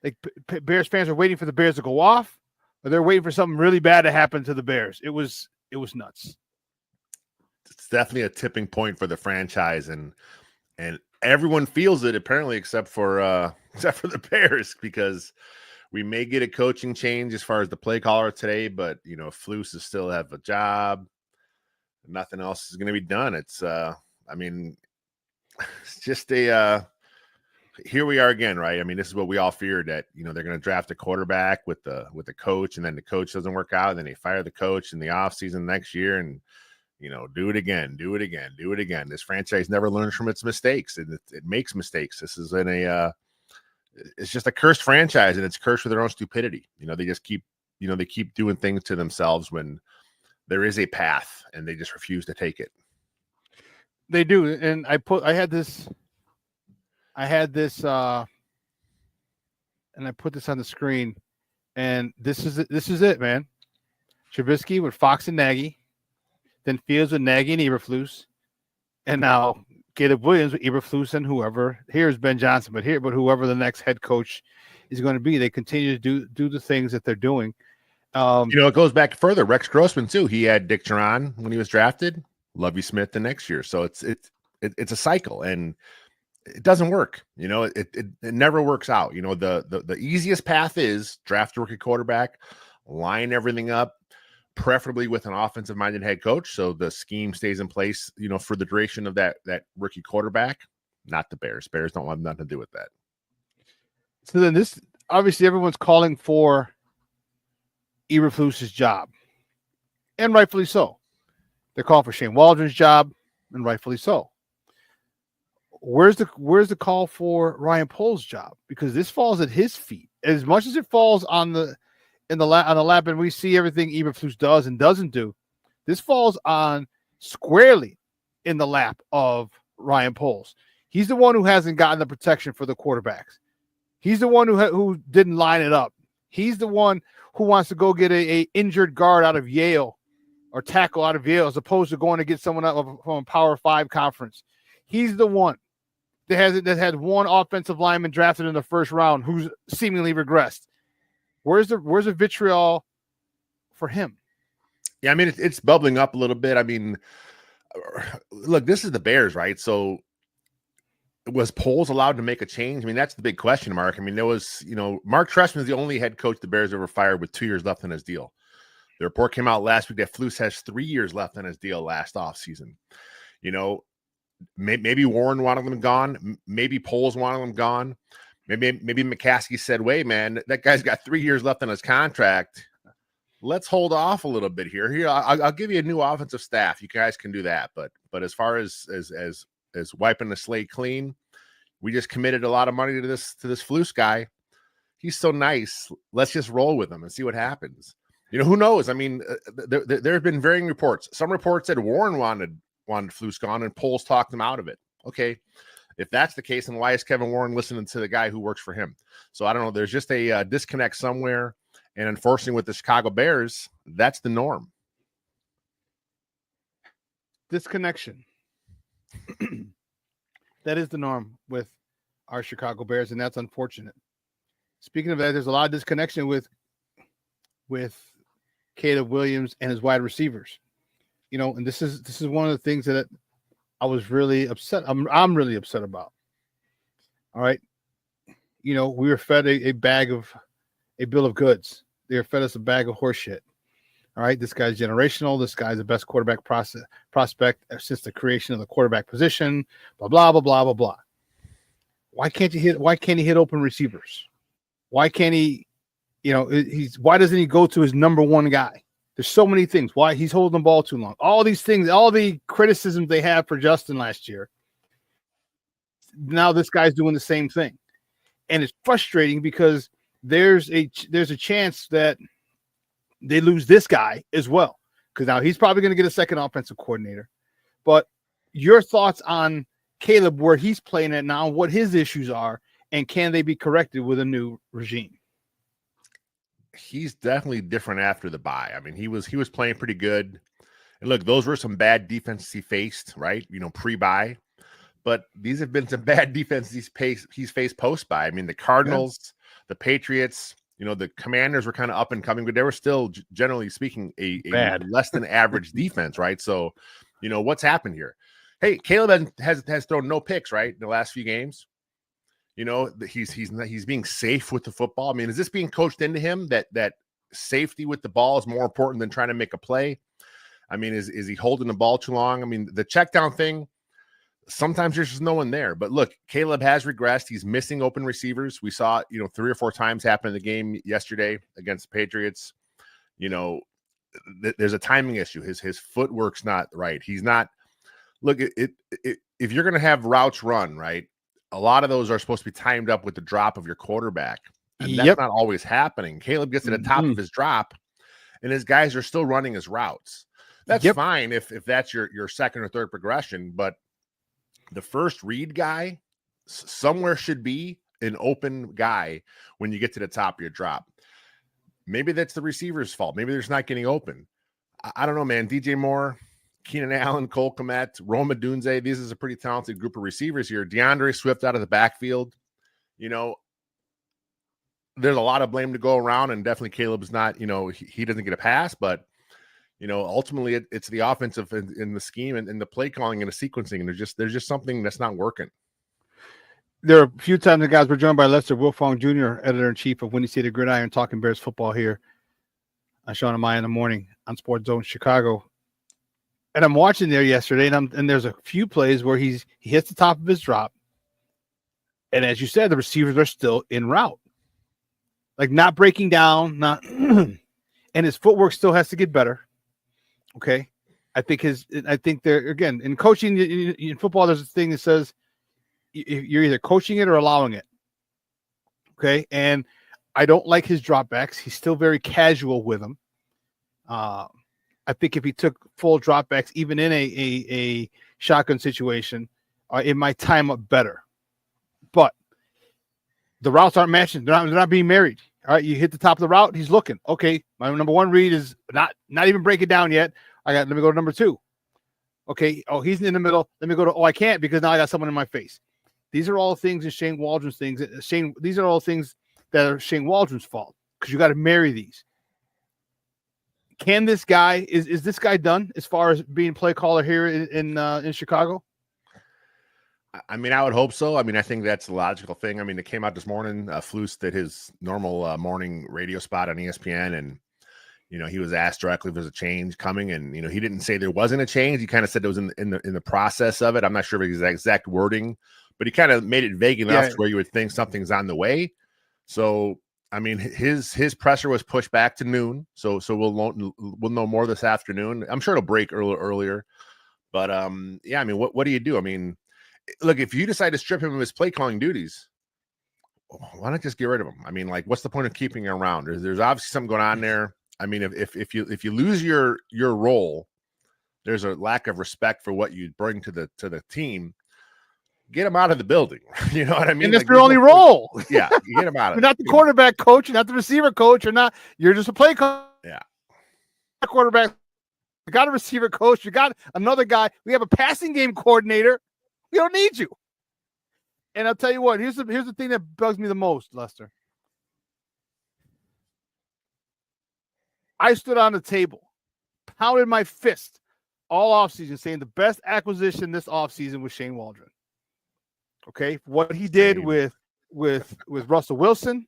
Like Bears fans are waiting for the Bears to go off, or they're waiting for something really bad to happen to the Bears. It was nuts. It's definitely a tipping point for the franchise, and everyone feels it apparently, except for the Bears, because we may get a coaching change as far as the play caller today, but Flus is still have a job. Nothing else is going to be done. It's it's just here we are again, right? I mean, this is what we all feared, that they're going to draft a quarterback with the coach, and then the coach doesn't work out, and then they fire the coach in the offseason next year, and do it again. This franchise never learns from its mistakes, and it makes mistakes. This is it's just a cursed franchise, and it's cursed with their own stupidity. They just keep doing things to themselves when there is a path, and they just refuse to take it. They do, and I had this, and I put this on the screen, and this is it, man. Trubisky with Fox and Nagy, then Fields with Nagy and Eberflus, and now Caleb Williams with Eberflus and whoever. Here's Ben Johnson, but whoever the next head coach is going to be, they continue to do the things that they're doing. It goes back further. Rex Grossman too. He had Dick Duran when he was drafted, Lovie Smith the next year. So it's a cycle, and it doesn't work. It never works out. The easiest path is draft a rookie quarterback, line everything up, preferably with an offensive-minded head coach, so the scheme stays in place, for the duration of that rookie quarterback. Not the Bears. Bears don't have nothing to do with that. So then this, obviously, everyone's calling for Eberflus's job, and rightfully so. They're calling for Shane Waldron's job, and rightfully so. Where's the call for Ryan Poles' job? Because this falls at his feet as much as it falls on the lap, and we see everything Eberflus does and doesn't do. This falls on squarely in the lap of Ryan Poles. He's the one who hasn't gotten the protection for the quarterbacks. He's the one who didn't line it up. He's the one who wants to go get a injured guard out of Yale or tackle out of Yale as opposed to going to get someone out from a Power 5 conference. He's the one that had one offensive lineman drafted in the first round who's seemingly regressed. Where's the vitriol for him? Yeah, I mean, it's bubbling up a little bit. I mean, look, this is the Bears, right? So was Poles allowed to make a change? I mean, that's the big question mark. I mean, there was, Mark Trestman is the only head coach the Bears ever fired with 2 years left on his deal. The report came out last week that Flus has 3 years left on his deal last offseason. Maybe Warren wanted them gone. Maybe Poles wanted them gone. Maybe McCaskey said, wait, man, that guy's got 3 years left on his contract. Let's hold off a little bit here. Here, I'll give you a new offensive staff. You guys can do that. But as far as wiping the slate clean, we just committed a lot of money to this Flus guy. He's so nice. Let's just roll with him and see what happens. Who knows? I mean, there have been varying reports. Some reports said Warren wanted Flus gone, and Poles talked him out of it. Okay. If that's the case, then why is Kevin Warren listening to the guy who works for him? So I don't know. There's just a disconnect somewhere. And unfortunately, with the Chicago Bears, that's the norm. Disconnection. That is the norm with our Chicago Bears, and that's unfortunate. Speaking of that, there's a lot of disconnection with Caleb Williams and his wide receivers. And this is one of the things that I was really upset. I'm really upset about. All right. We were fed a bill of goods. They were fed us a bag of horse shit. All right. This guy's generational. This guy's the best quarterback prospect since the creation of the quarterback position, blah, blah, blah, blah, blah, blah. Why can't he hit open receivers? Why can't he, why doesn't he go to his number one guy? There's so many things. Why he's holding the ball too long. All these things, all the criticisms they had for Justin last year. Now this guy's doing the same thing. And it's frustrating because there's a chance that they lose this guy as well. Because now he's probably going to get a second offensive coordinator. But your thoughts on Caleb, where he's playing at now, what his issues are, and can they be corrected with a new regime? he's definitely different after the bye. I mean, he was playing pretty good. And look, those were some bad defenses he faced, right? Pre-bye. But these have been some bad defenses he's faced post-bye. I mean, the Cardinals, the Patriots, the Commanders were kind of up and coming, but they were still, generally speaking, a less than average defense, right? So, what's happened here? Hey, Caleb has thrown no picks, right, in the last few games. He's being safe with the football. I mean, is this being coached into him that safety with the ball is more important than trying to make a play? I mean, is he holding the ball too long? I mean, the check down thing, sometimes there's just no one there. But look, Caleb has regressed. He's missing open receivers. We saw, 3 or 4 times happen in the game yesterday against the Patriots. There's a timing issue. His footwork's not right. He's not. Look, if you're going to have routes run, right, a lot of those are supposed to be timed up with the drop of your quarterback. And that's not always happening. Caleb gets to the top of his drop, and his guys are still running his routes. That's fine if that's your second or third progression, but the first read guy somewhere should be an open guy when you get to the top of your drop. Maybe that's the receiver's fault. Maybe they're just not getting open. I don't know, man. DJ Moore, Keenan Allen, Cole Kmet, Rome Odunze. This is a pretty talented group of receivers here. DeAndre Swift out of the backfield. There's a lot of blame to go around, and definitely Caleb's not, he doesn't get a pass, but ultimately it's the offensive in the scheme and the play calling and the sequencing. And there's just something that's not working. There are a few times the guys were joined by Lester Wiltfong Jr., editor-in-chief of Windy City Gridiron, talking Bears football here on Shawn and Maya in the morning on Sports Zone Chicago. And I'm watching there yesterday, and there's a few plays where he hits the top of his drop. And as you said, the receivers are still en route. Like not breaking down, and his footwork still has to get better. Okay. I think they're, again, in coaching in football, there's a thing that says you're either coaching it or allowing it. Okay. And I don't like his dropbacks. He's still very casual with them. I think if he took full dropbacks, even in a shotgun situation, it might time up better. But the routes aren't matching. They're not being married. All right, you hit the top of the route. He's looking. Okay, my number one read is not even break it down yet. Let me go to number 2. Okay. Oh, he's in the middle. Let me go to. I can't because now I got someone in my face. These are all things in Shane Waldron's things. These are all things that are Shane Waldron's fault because you got to marry these. Can this guy is this guy done as far as being play caller here in Chicago? I mean, I would hope so. I mean, I think that's the logical thing. I mean, it came out this morning. Flus did his normal morning radio spot on ESPN, and he was asked directly if there's a change coming, and he didn't say there wasn't a change. He kind of said it was in the process of it. I'm not sure of his exact wording, but he kind of made it vague enough to where you would think something's on the way. So, I mean, his presser was pushed back to noon, so we'll know more this afternoon. I'm sure it'll break earlier, but yeah. I mean, what do you do? I mean, look, if you decide to strip him of his play calling duties, why not just get rid of him? I mean, like, what's the point of keeping him around? There's obviously something going on there. I mean, if you lose your role, there's a lack of respect for what you bring to the team. Get him out of the building. You know what I mean? And that's your only role. Yeah, you get him out of You're not the quarterback coach. You're not the receiver coach. You're just a play coach. Yeah. Quarterback. You got a receiver coach. You got another guy. We have a passing game coordinator. We don't need you. And I'll tell you what, here's the thing that bugs me the most, Lester. I stood on the table, pounded my fist all offseason saying the best acquisition this offseason was Shane Waldron. Okay, what he did with Russell Wilson,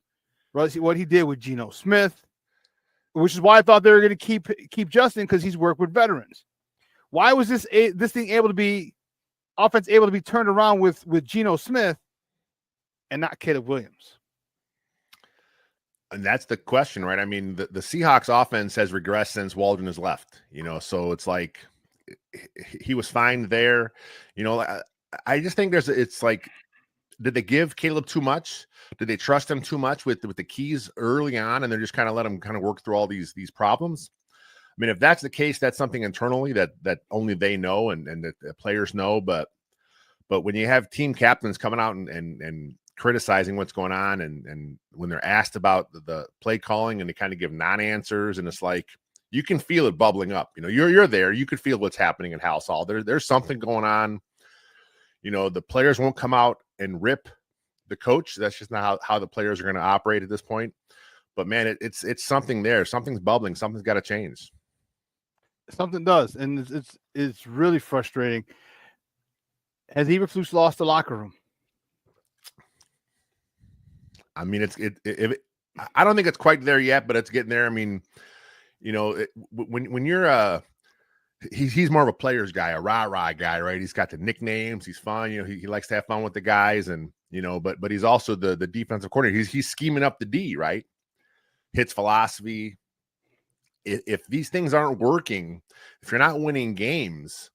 what he did with Geno Smith, which is why I thought they were going to keep Justin because he's worked with veterans. Why was this thing able to be offense able to be turned around with Geno Smith and not Caleb Williams? And that's the question, right? I mean, the Seahawks offense has regressed since Waldron has left, so it's like he was fine there. I just think it's like, did they give Caleb too much? Did they trust him too much with the keys early on, and they're just kind of let him kind of work through all these problems? I mean, if that's the case, that's something internally that only they know and that the players know. But when you have team captains coming out and criticizing what's going on, and when they're asked about the play calling, and they kind of give non-answers, and it's like you can feel it bubbling up. You know, you're there, you could feel what's happening in House Hall. There's something going on. You know, the players won't come out and rip the coach. That's just not how the players are going to operate at this point. But man, it's something there. Something's bubbling. Something's got to change. Something does, and it's really frustrating. Has Eberflus lost the locker room? I mean, I don't think it's quite there yet, but it's getting there. I mean, you know, when you're he's more of a player's guy, a rah-rah guy, right? He's got the nicknames. He's fun. You know, he likes to have fun with the guys, and you know, but he's also the defensive coordinator. He's scheming up the D, right? Hits philosophy. If these things aren't working, if you're not winning games,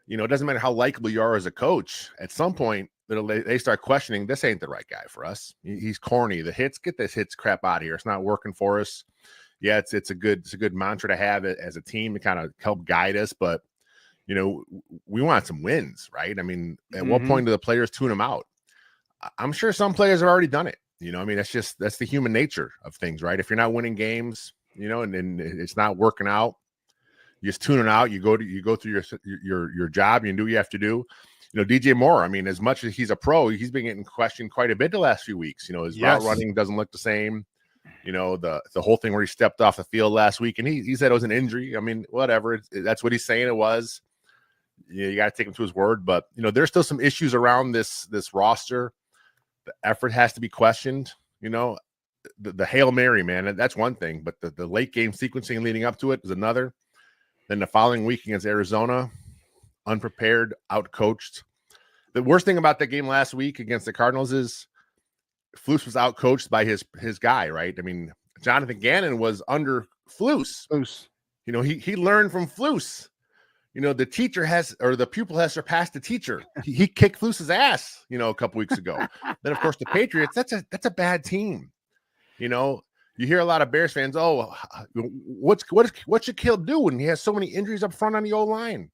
you know, it doesn't matter how likable you are as a coach. At some point, they start questioning, this ain't the right guy for us. He's corny. The hits, get this hits crap out of here. It's not working for us. Yeah, it's a good mantra to have as a team to kind of help guide us. But you know, we want some wins, right? I mean, at what point do the players tune them out? I'm sure some players have already done it. You know, I mean, that's the human nature of things, right? If you're not winning games, you know, and it's not working out, you just tune it out. You go through your job. You do what you have to do. You know, DJ Moore, I mean, as much as he's a pro, he's been getting questioned quite a bit the last few weeks. You know, his route running doesn't look the same. You know, the whole thing where he stepped off the field last week, and he said it was an injury. I mean, whatever. That's what he's saying it was. You got to take him to his word. But, you know, there's still some issues around this roster. The effort has to be questioned. You know, the Hail Mary, man, that's one thing. But the late game sequencing leading up to it is another. Then the following week against Arizona, unprepared, outcoached. The worst thing about that game last week against the Cardinals is Flus was outcoached by his guy, right? I mean, Jonathan Gannon was under Flus. You know, he learned from Flus. You know, the pupil has surpassed the teacher. He kicked Flus's ass, you know, a couple weeks ago. Then, of course, the Patriots, that's a bad team. You know, you hear a lot of Bears fans, what's Shaquille do when he has so many injuries up front on the O-line?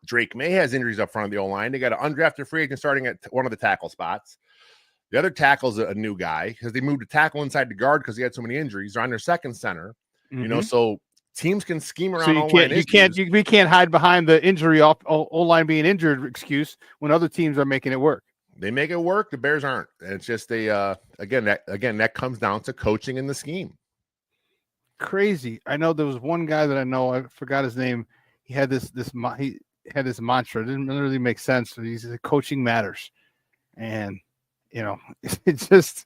Drake May has injuries up front of the O-line. They got an undrafted free agent starting at one of the tackle spots. The other tackle's a new guy because they moved a tackle inside the guard because he had so many injuries. They're on their second center, you know, so teams can scheme around. So we can't hide behind the injury O-line being injured excuse when other teams are making it work. They make it work. The Bears aren't. And it's just that comes down to coaching in the scheme. Crazy. I know there was one guy that I know. I forgot his name. He had this mantra. It didn't really make sense. He said coaching matters, and you know, it's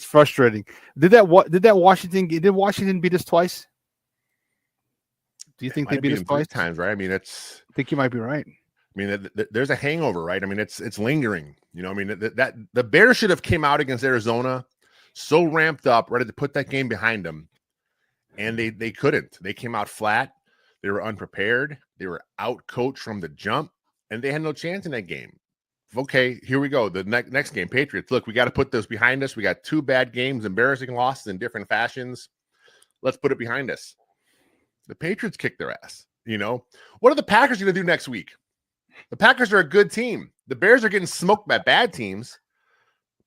frustrating. Did Washington beat us twice? Do you think they beat us twice? Times, right? I mean, I think you might be right. I mean, there's a hangover, right? I mean, it's lingering. You know, I mean, that the Bears should have came out against Arizona so ramped up, ready to put that game behind them, and they couldn't. They came out flat. They were unprepared. They were out coached from the jump, and they had no chance in that game. Okay, here we go. The next game, Patriots. Look, we got to put this behind us. We got 2 bad games, embarrassing losses in different fashions. Let's put it behind us. The Patriots kicked their ass. You know, what are the Packers going to do next week? The Packers are a good team. The Bears are getting smoked by bad teams.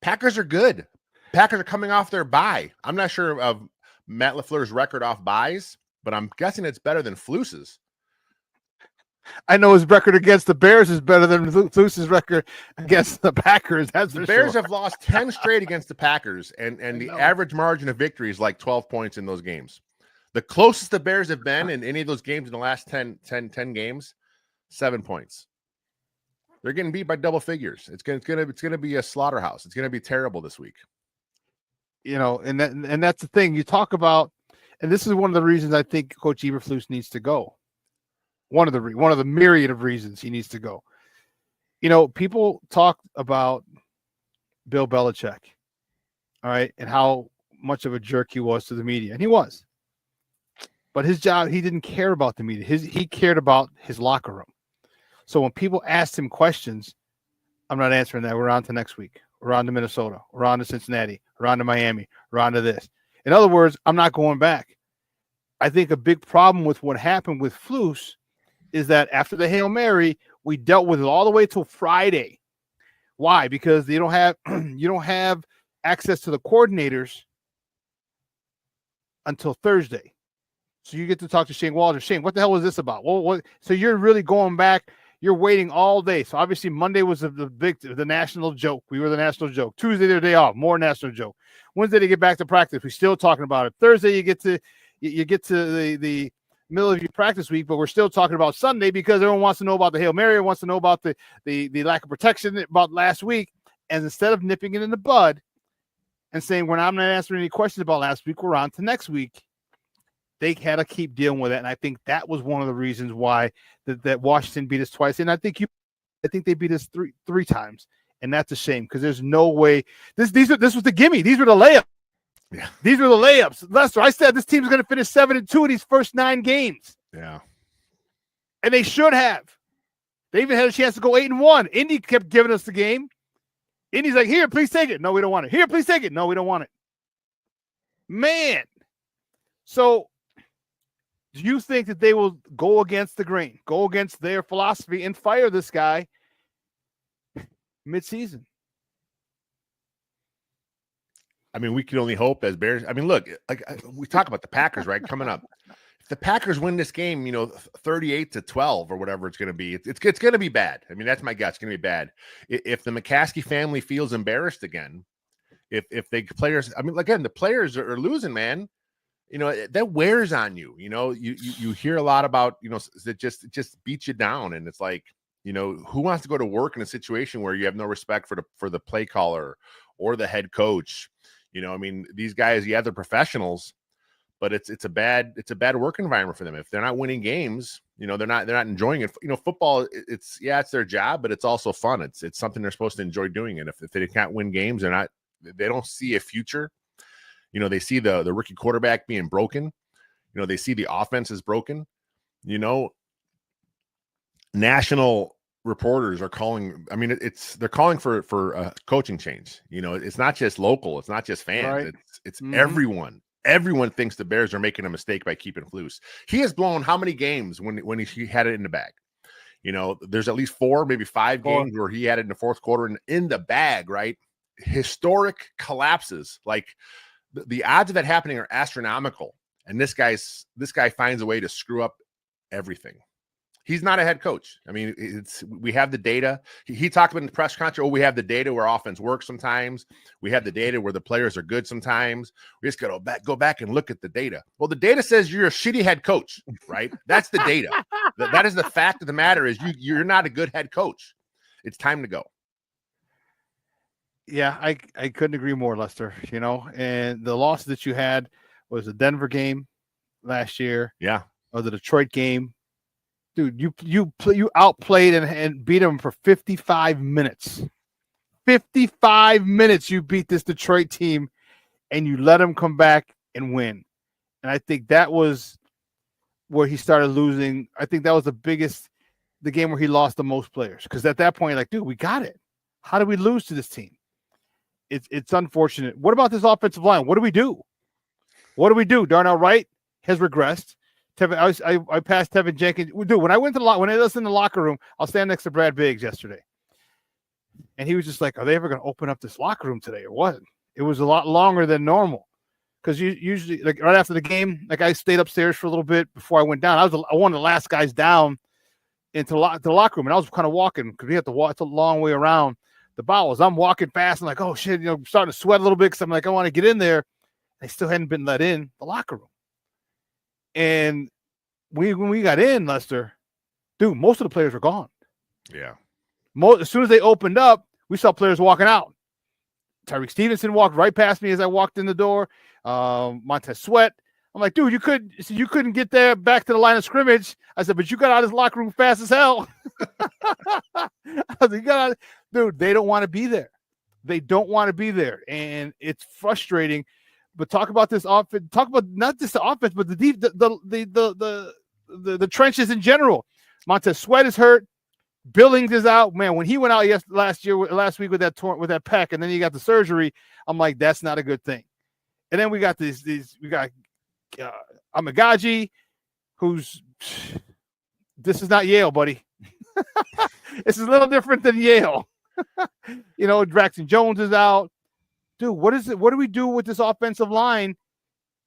Packers are good. Packers are coming off their bye. I'm not sure of Matt LaFleur's record off buys, but I'm guessing it's better than Flus's. I know his record against the Bears is better than Flus's record against the Packers. That's the Bears have lost 10 straight against the Packers, and the average margin of victory is like 12 points in those games. The closest the Bears have been in any of those games in the last 10 games, 7 points. They're getting beat by double figures. It's gonna be a slaughterhouse. It's gonna be terrible this week. You know, and that's the thing you talk about, and this is one of the reasons I think Coach Eberflus needs to go. One of the myriad of reasons he needs to go. You know, people talk about Bill Belichick, all right, and how much of a jerk he was to the media, and he was. But his job, he didn't care about the media. He cared about his locker room. So when people asked him questions, I'm not answering that. We're on to next week. We're on to Minnesota. We're on to Cincinnati. We're on to Miami. We're on to this. In other words, I'm not going back. I think a big problem with what happened with Flus is that after the Hail Mary, we dealt with it all the way till Friday. Why? Because you don't have access to the coordinators until Thursday. So you get to talk to Shane Waldron. Shane, what the hell was this about? Well, so you're really going back. You're waiting all day. So obviously Monday was the national joke. We were the national joke. Tuesday, their day off, more national joke. Wednesday, they get back to practice. We're still talking about it. Thursday, you get to the middle of your practice week, but we're still talking about Sunday because everyone wants to know about the Hail Mary, wants to know about the lack of protection about last week. And instead of nipping it in the bud and saying, I'm not answering any questions about last week, we're on to next week. They had to keep dealing with it, and I think that was one of the reasons why that Washington beat us twice. And I think they beat us three times, and that's a shame because there's no way this was the gimme. These were the layups. Yeah, these were the layups. Lester, I said this team's going to finish 7-2 in these first 9 games. Yeah, and they should have. They even had a chance to go 8-1. Indy kept giving us the game. Indy's like, here, please take it. No, we don't want it. Here, please take it. No, we don't want it. Man, so. Do you think that they will go against the grain, go against their philosophy, and fire this guy mid-season? I mean, we can only hope as Bears. I mean, look, like we talk about the Packers, right? Coming up, if the Packers win this game, 38-12 or whatever it's going to be, it's going to be bad. I mean, that's my guess. It's going to be bad. If the McCaskey family feels embarrassed again, if the players, I mean, again, the players are losing, man. That wears on you. You hear a lot about, that just beats you down. And it's like, who wants to go to work in a situation where you have no respect for the play caller or the head coach? I mean, these guys, they're professionals, but it's a bad work environment for them. If they're not winning games, they're not enjoying it. Football, it's their job, but it's also fun. It's something they're supposed to enjoy doing. And if they can't win games, they don't see a future. They see the rookie quarterback being broken. They see the offense is broken. National reporters are calling. I mean, they're calling for a coaching change. It's not just local. It's not just fans. Right. It's everyone. Everyone thinks the Bears are making a mistake by keeping Flus. He has blown how many games when he had it in the bag? There's at least 4, maybe 5 games where he had it in the fourth quarter and in the bag, right? Historic collapses. Like, the odds of that happening are astronomical, and this guy finds a way to screw up everything. He's not a head coach. I mean, we have the data. He talked about in the press conference. We have the data where offense works sometimes. We have the data where the players are good sometimes. We just got to go back and look at the data. Well, the data says you're a shitty head coach, right? That's the data. That is the fact of the matter. Is you're not a good head coach. It's time to go. Yeah, I couldn't agree more, Lester. And the loss that you had was the Denver game last year. Yeah. Or the Detroit game. Dude, you outplayed and beat them for 55 minutes. 55 minutes you beat this Detroit team, and you let them come back and win. And I think that was where he started losing. I think that was the game where he lost the most players. Because at that point, like, dude, we got it. How did we lose to this team? It's unfortunate. What about this offensive line? What do we do? Darnell Wright has regressed. I passed Tevinjenkins. Dude, when I was in the locker room, I'll stand next to Brad Biggs yesterday. And he was just like, are they ever going to open up this locker room today or what? It was a lot longer than normal. Because usually, like right after the game, like I stayed upstairs for a little bit before I went down. I was one of the last guys down into the locker room. And I was kind of walking because we have to walk. It's a long way around the bowels. I'm walking fast and like, oh shit, starting to sweat a little bit because I'm like, I want to get in there. They still hadn't been let in the locker room. And when we got in, Lester, dude, most of the players were gone. Yeah. As soon as they opened up, we saw players walking out. Tyreek Stevenson walked right past me as I walked in the door. Montez Sweat. I'm like, dude, you couldn't get there back to the line of scrimmage. I said, but you got out of this locker room fast as hell. I was like, dude, they don't want to be there. They don't want to be there. And it's frustrating. But talk about this offense. Talk about not just the offense, but the trenches in general. Montez Sweat is hurt. Billings is out. Man, when he went out last week with that pec, and then he got the surgery, I'm like, that's not a good thing. And then we got we got Amagaji, this is not Yale, buddy. This is a little different than Yale. You know, Braxton Jones is out. Dude, what is it? What do we do with this offensive line?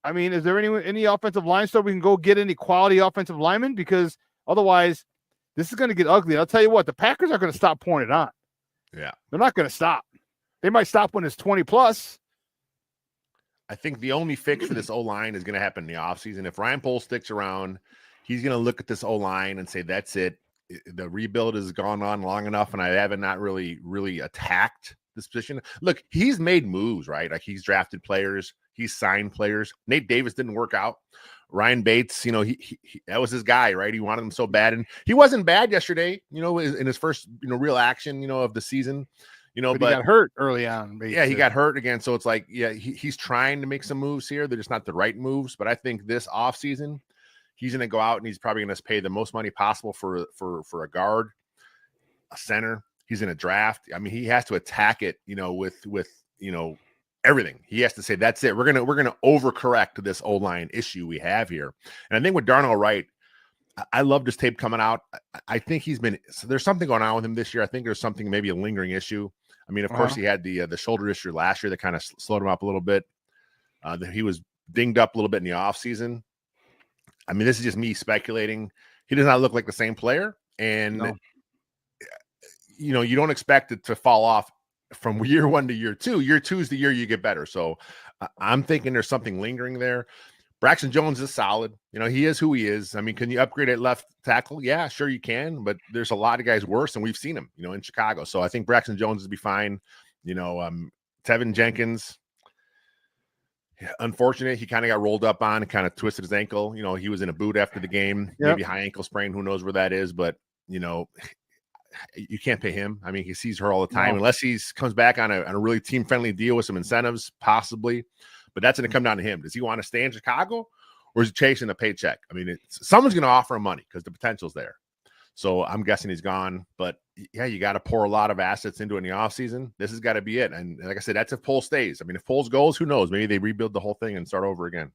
I mean, is there any offensive line so we can go get any quality offensive linemen? Because otherwise, this is going to get ugly. And I'll tell you what, the Packers are going to stop pouring it on. Yeah. They're not going to stop. They might stop when it's 20 plus. I think the only fix for this O-line is going to happen in the offseason. If Ryan Poles sticks around, he's going to look at this O-line and say, that's it. The rebuild has gone on long enough, and I haven't not really attacked this position. Look, he's made moves, right? Like he's drafted players. He's signed players. Nate Davis didn't work out. Ryan Bates, you know, he that was his guy, right? He wanted him so bad, and he wasn't bad yesterday, you know, in his first, you know, real action, you know, of the season, you know, but he got hurt early on. Yeah, he got hurt again. So it's like, yeah, he's trying to make some moves here. They're just not the right moves. But I think this offseason, he's going to go out and he's probably going to pay the most money possible for a guard, a center. He's in a draft. I mean, he has to attack it, you know, with you know, everything. He has to say, that's it. We're gonna overcorrect this O-line issue we have here. And I think with Darnell Wright, I love this tape coming out. I think there's something going on with him this year. I think there's something, maybe a lingering issue. I mean, of course, he had the shoulder issue last year that kind of slowed him up a little bit. He was dinged up a little bit in the offseason. I mean, this is just me speculating. He does not look like the same player. And, you know, you don't expect it to fall off from year one to year two. Year two is the year you get better. So I'm thinking there's something lingering there. Braxton Jones is solid. You know, he is who he is. I mean, can you upgrade at left tackle? Yeah, sure you can. But there's a lot of guys worse, and we've seen him, you know, in Chicago. So I think Braxton Jones will be fine. You know, Tevinjenkins, unfortunate. He kind of got rolled up on and kind of twisted his ankle. You know, he was in a boot after the game, maybe high ankle sprain. Who knows where that is? But, you know, you can't pay him. I mean, he sees her all the time, unless he comes back on a really team-friendly deal with some incentives, possibly. But that's going to come down to him. Does he want to stay in Chicago, or is he chasing a paycheck? I mean, someone's going to offer him money because the potential's there. So I'm guessing he's gone. But, yeah, you got to pour a lot of assets into it in the offseason. This has got to be it. And like I said, that's if Poles stays. I mean, if Poles goes, who knows? Maybe they rebuild the whole thing and start over again.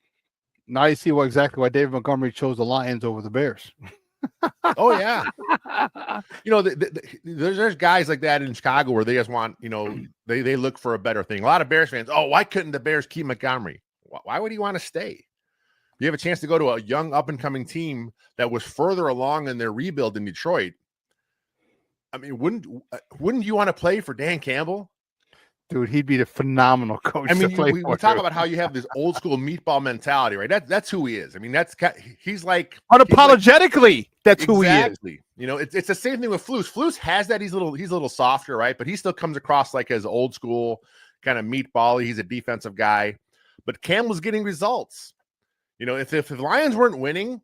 Now you see exactly why David Montgomery chose the Lions over the Bears. Oh, yeah. You know, there's guys like that in Chicago where they just want, you know, they look for a better thing. A lot of Bears fans, why couldn't the Bears keep Montgomery? Why would he want to stay? You have a chance to go to a young up-and-coming team that was further along in their rebuild in Detroit. I mean, wouldn't you want to play for Dan Campbell? Dude, he'd be the phenomenal coach. I mean, we talk about how you have this old school meatball mentality, right? That's who he is. I mean, he's like unapologetically. That's who he is. You know, it's the same thing with Flus. Flus has that. He's a little softer, right? But he still comes across like as old school kind of meatball. He's a defensive guy, but Campbell's getting results. You know, if the Lions weren't winning,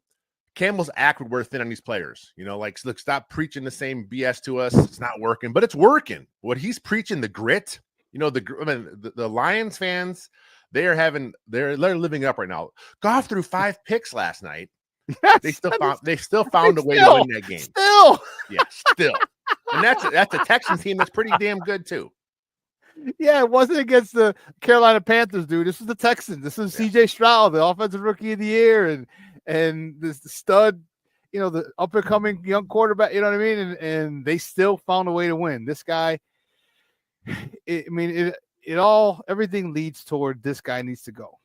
Campbell's act would wear thin on these players. You know, like, look, stop preaching the same BS to us. It's not working, but it's working. What he's preaching, the grit. You know, the Lions fans, they're living up right now. Goff threw 5 picks last night. They still found a way to win that game. Still. And that's a Texans team that's pretty damn good too. Yeah, it wasn't against the Carolina Panthers, dude. This is the Texans. This is CJ Stroud, the offensive rookie of the year, and this stud, you know, the up and coming young quarterback. You know what I mean? And they still found a way to win. This guy. Everything leads toward this guy needs to go.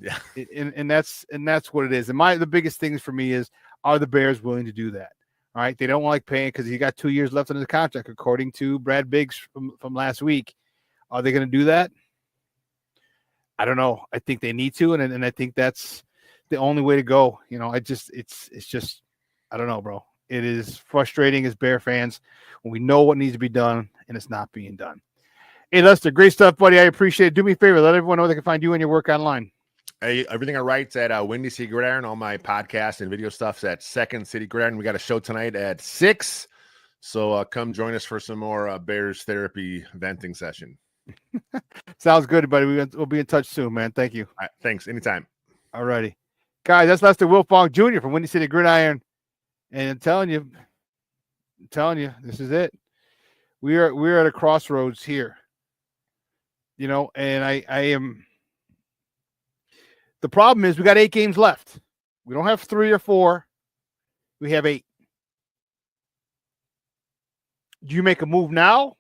Yeah. And that's what it is. And the biggest things for me is, are the Bears willing to do that? All right. They don't like paying because he got 2 years left on his contract, according to Brad Biggs from last week. Are they going to do that? I don't know. I think they need to. And I think that's the only way to go. You know, it's just, I don't know, bro. It is frustrating as Bear fans when we know what needs to be done and it's not being done. Hey, Lester, great stuff, buddy. I appreciate it. Do me a favor. Let everyone know they can find you and your work online. Hey, everything I write's at Windy City Gridiron. All my podcasts and video stuff's at Second City Gridiron. We got a show tonight at 6. So come join us for some more Bears therapy venting session. Sounds good, buddy. We'll be in touch soon, man. Thank you. All right, thanks. Anytime. All righty. Guys, that's Lester Wiltfong Jr. from Windy City Gridiron. And I'm telling you, this is it. We're at a crossroads here. You know, and I am. The problem is we got 8 games left. We don't have 3 or 4. We have 8. Do you make a move now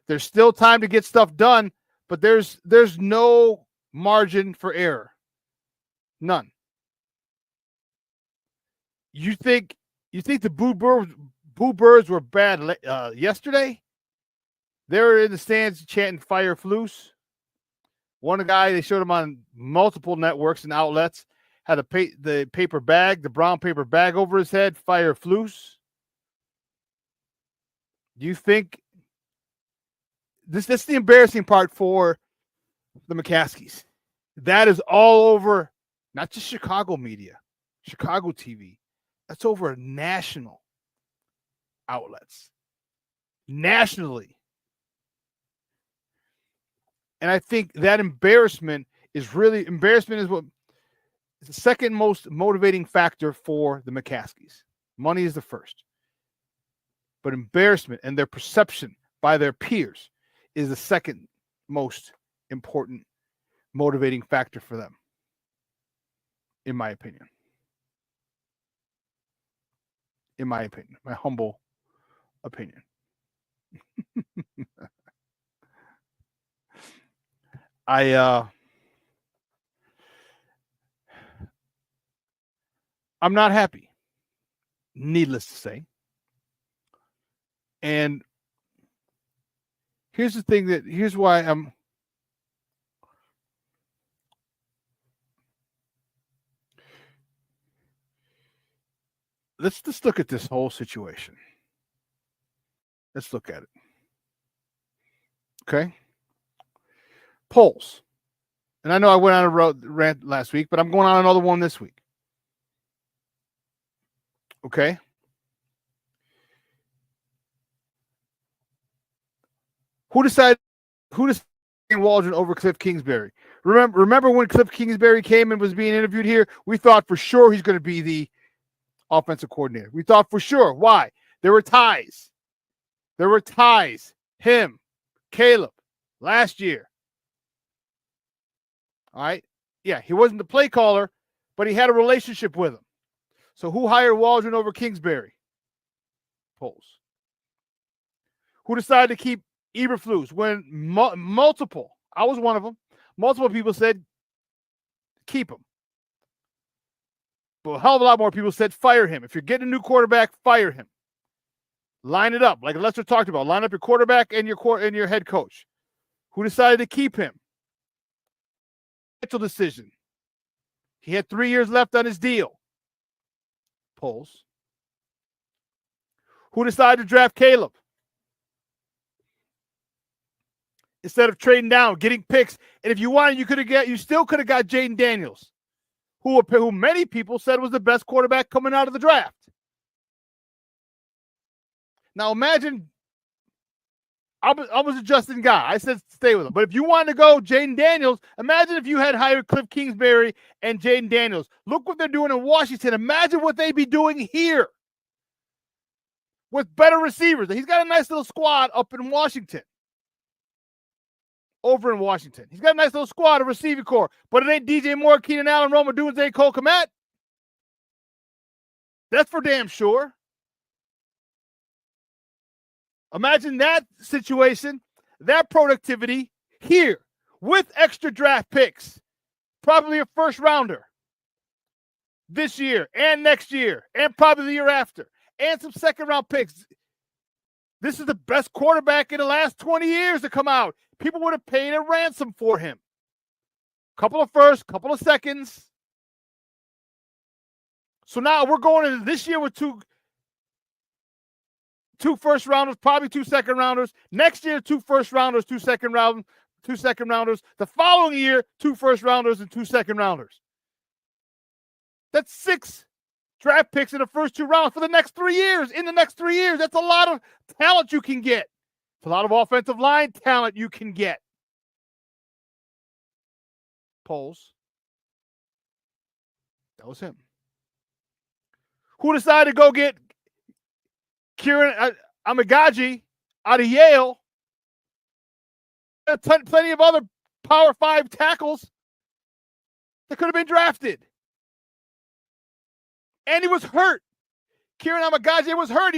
There's still time to get stuff done, but there's no margin for error. None. You think the Boo Birds were bad yesterday? They were in the stands chanting "Fire Floose." One guy, they showed him on multiple networks and outlets, had the paper bag, the brown paper bag over his head, "Fire Floose." Do you think that's the embarrassing part for the McCaskies? That is all over, not just Chicago media, Chicago TV. That's over national outlets, nationally. And I think that embarrassment is what is the second most motivating factor for the McCaskies. Money is the first. But embarrassment and their perception by their peers is the second most important motivating factor for them, in my opinion. In my opinion, my humble opinion. I'm not happy, needless to say. And here's why I'm let's just look at this whole situation. Let's look at it. Okay. Polls. And I know I went on a rant last week, but I'm going on another one this week. Okay. Who decided Waldron over Cliff Kingsbury? Remember when Cliff Kingsbury came and was being interviewed here? We thought for sure he's going to be the offensive coordinator. We thought for sure. Why? There were ties. Him, Caleb, last year. All right. Yeah, he wasn't the play caller, but he had a relationship with him. So who hired Waldron over Kingsbury? Polls. Who decided to keep Eberflus when multiple, I was one of them, multiple people said keep him. But a hell of a lot more people said fire him. If you're getting a new quarterback, fire him. Line it up, like Lester talked about. Line up your quarterback and your head coach. Who decided to keep him? Financial decision. He had 3 years left on his deal. Polls. Who decided to draft Caleb? Instead of trading down, getting picks. And if you wanted, you still could have got Jaden Daniels, who many people said was the best quarterback coming out of the draft. Now imagine, I was a Justin guy. I said stay with him. But if you wanted to go Jaden Daniels, imagine if you had hired Cliff Kingsbury and Jaden Daniels. Look what they're doing in Washington. Imagine what they'd be doing here with better receivers. He's got a nice little squad up in Washington. Over in Washington. He's got a nice little squad of receiving core. But it ain't DJ Moore, Keenan Allen, Roma Dunze, Cole Kmet. That's for damn sure. Imagine that situation, that productivity here with extra draft picks. Probably a first rounder this year and next year and probably the year after. And some second round picks. This is the best quarterback in the last 20 years to come out. People would have paid a ransom for him. Couple of firsts, couple of seconds. So now we're going into this year with two first rounders, probably 2 second rounders. Next year, 2 first rounders, 2 second rounders. The following year, 2 first rounders and 2 second rounders. That's 6 draft picks in the first 2 rounds for the next 3 years. In the next 3 years, that's a lot of talent you can get. It's a lot of offensive line talent you can get. Polls. That was him. Who decided to go get Kieran Amagaji out of Yale? Plenty of other Power 5 tackles that could have been drafted. And he was hurt. Kieran Amagaji was hurt.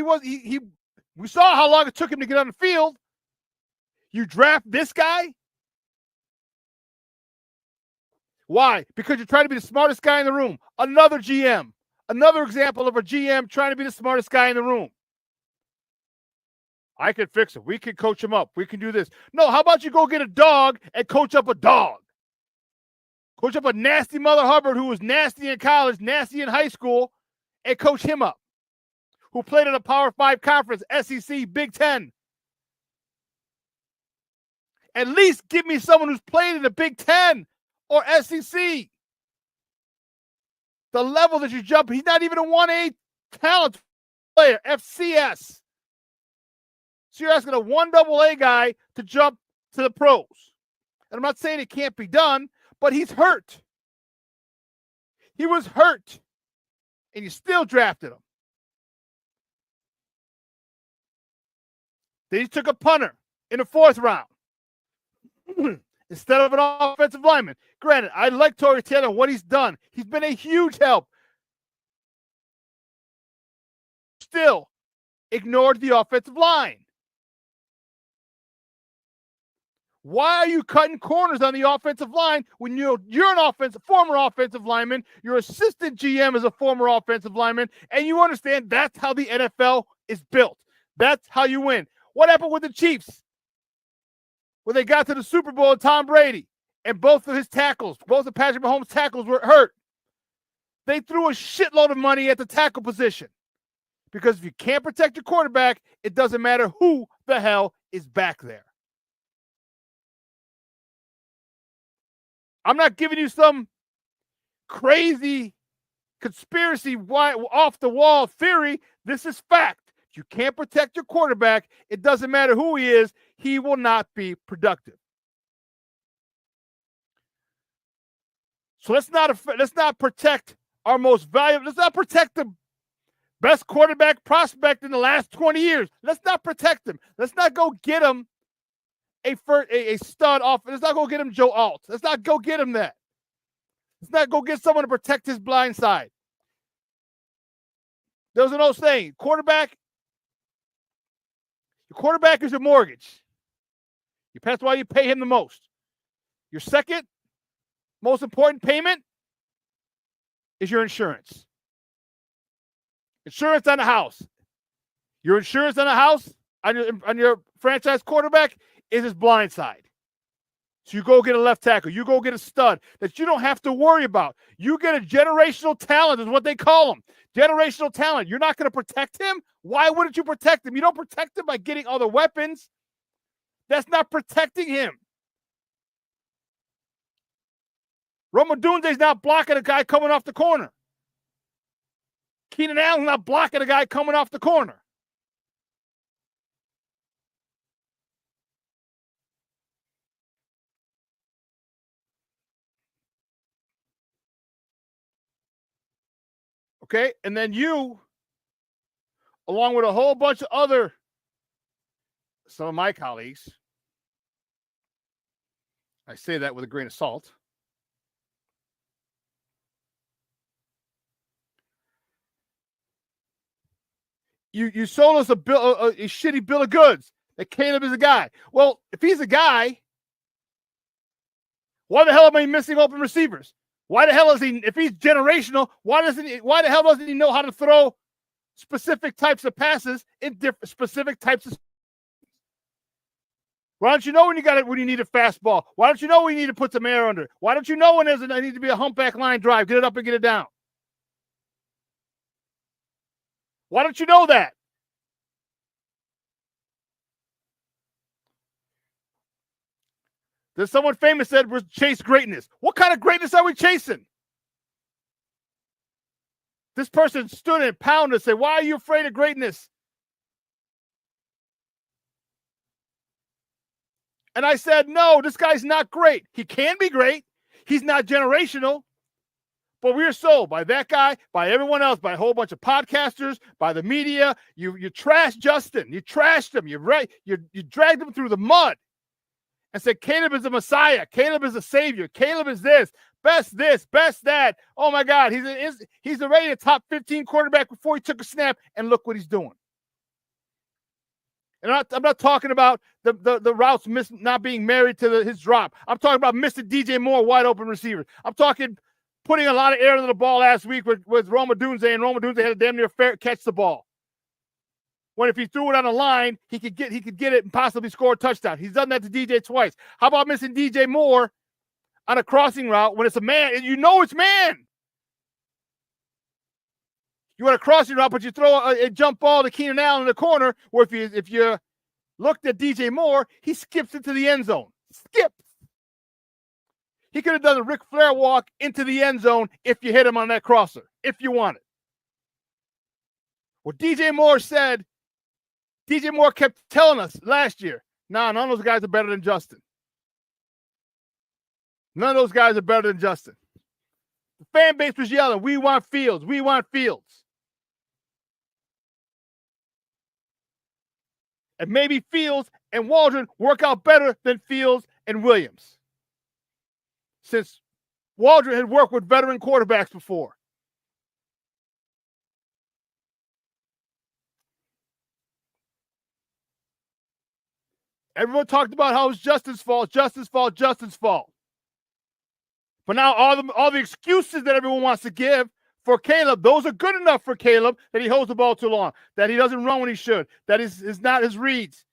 We saw how long it took him to get on the field. You draft this guy? Why? Because you're trying to be the smartest guy in the room. Another GM. Another example of a GM trying to be the smartest guy in the room. I can fix it. We can coach him up. We can do this. No, how about you go get a dog and coach up a dog? Coach up a nasty Mother Hubbard who was nasty in college, nasty in high school, and coach him up. Who played in a Power 5 conference, SEC, Big Ten. At least give me someone who's played in the Big Ten or SEC. The level that you jump, he's not even a 1A talent player, FCS. So you're asking a 1AA guy to jump to the pros. And I'm not saying it can't be done, but he's hurt. He was hurt. And you still drafted him. Then you took a punter in the 4th round instead of an offensive lineman. Granted, I like Torrey Taylor and what he's done. He's been a huge help. Still ignored the offensive line. Why are you cutting corners on the offensive line when you're an former offensive lineman, your assistant GM is a former offensive lineman, and you understand that's how the NFL is built. That's how you win. What happened with the Chiefs? When they got to the Super Bowl with Tom Brady, and both of his tackles, both of Patrick Mahomes' tackles were hurt. They threw a shitload of money at the tackle position. Because if you can't protect your quarterback, it doesn't matter who the hell is back there. I'm not giving you some crazy conspiracy off the wall theory. This is fact. If you can't protect your quarterback, it doesn't matter who he is, he will not be productive. So let's not protect our most valuable. Let's not protect the best quarterback prospect in the last 20 years. Let's not protect him. Let's not go get him a stud off. Let's not go get him Joe Alt. Let's not go get him that. Let's not go get someone to protect his blind side. There's an old saying, your quarterback is your mortgage. That's why you pay him the most. Your second most important payment is your insurance. Insurance on the house. Your insurance on the house, on your franchise quarterback, is his blind side. So you go get a left tackle. You go get a stud that you don't have to worry about. You get a generational talent is what they call him. Generational talent. You're not going to protect him? Why wouldn't you protect him? You don't protect him by getting other weapons. That's not protecting him. Romadunze's not blocking a guy coming off the corner. Keenan Allen's not blocking a guy coming off the corner. Okay, and then you, along with a whole bunch of some of my colleagues, I say that with a grain of salt, you sold us a shitty bill of goods that Caleb is a guy. Well, if he's a guy, why the hell am I missing open receivers? Why the hell is he, if he's generational, why the hell doesn't he know how to throw specific types of passes in specific types of? Why don't you know when you need a fastball? Why don't you know when you need to put some air under? Why don't you know when there needs to be a humpback line drive? Get it up and get it down. Why don't you know that? There's someone famous said we're chase greatness. What kind of greatness are we chasing? This person stood and pounded and said, why are you afraid of greatness? And I said, no, this guy's not great. He can be great. He's not generational. But we are sold by that guy, by everyone else, by a whole bunch of podcasters, by the media. You trashed Justin. You trashed him. You dragged him through the mud and said Caleb is a messiah. Caleb is a savior. Caleb is this, best that. Oh, my God. He's already a top 15 quarterback before he took a snap, and look what he's doing. And I'm not talking about the routes not being married to his drop. I'm talking about missing DJ Moore wide open receivers. I'm talking putting a lot of air into the ball last week with Roma Dunze, and Roma Dunze had a damn near fair catch the ball. When if he threw it on the line, he could get it and possibly score a touchdown. He's done that to DJ twice. How about missing DJ Moore on a crossing route when it's a man and you know it's man? You want a crossing route, but you throw a jump ball to Keenan Allen in the corner, where if you looked at DJ Moore, he skips into the end zone. Skips. He could have done a Ric Flair walk into the end zone if you hit him on that crosser, if you want it. What DJ Moore said, DJ Moore kept telling us last year, none of those guys are better than Justin. None of those guys are better than Justin. The fan base was yelling, we want Fields, we want Fields. And maybe Fields and Waldron work out better than Fields and Williams, since Waldron had worked with veteran quarterbacks before. Everyone talked about how it was Justin's fault. But now all the excuses that everyone wants to give for Caleb, those are good enough for Caleb, that he holds the ball too long, that he doesn't run when he should, that is not his reads,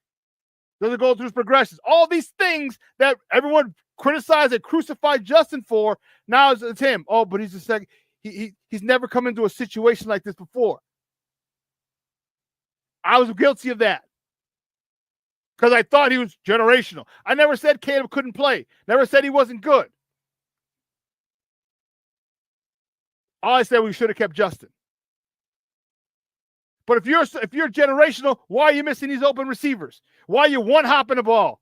doesn't go through his progressions. All these things that everyone criticized and crucified Justin for, now it's him. Oh, but he's a second. He's never come into a situation like this before. I was guilty of that, because I thought he was generational. I never said Caleb couldn't play. Never said he wasn't good. All I said, we should have kept Justin. But if you're generational, why are you missing these open receivers? Why are you one-hopping the ball?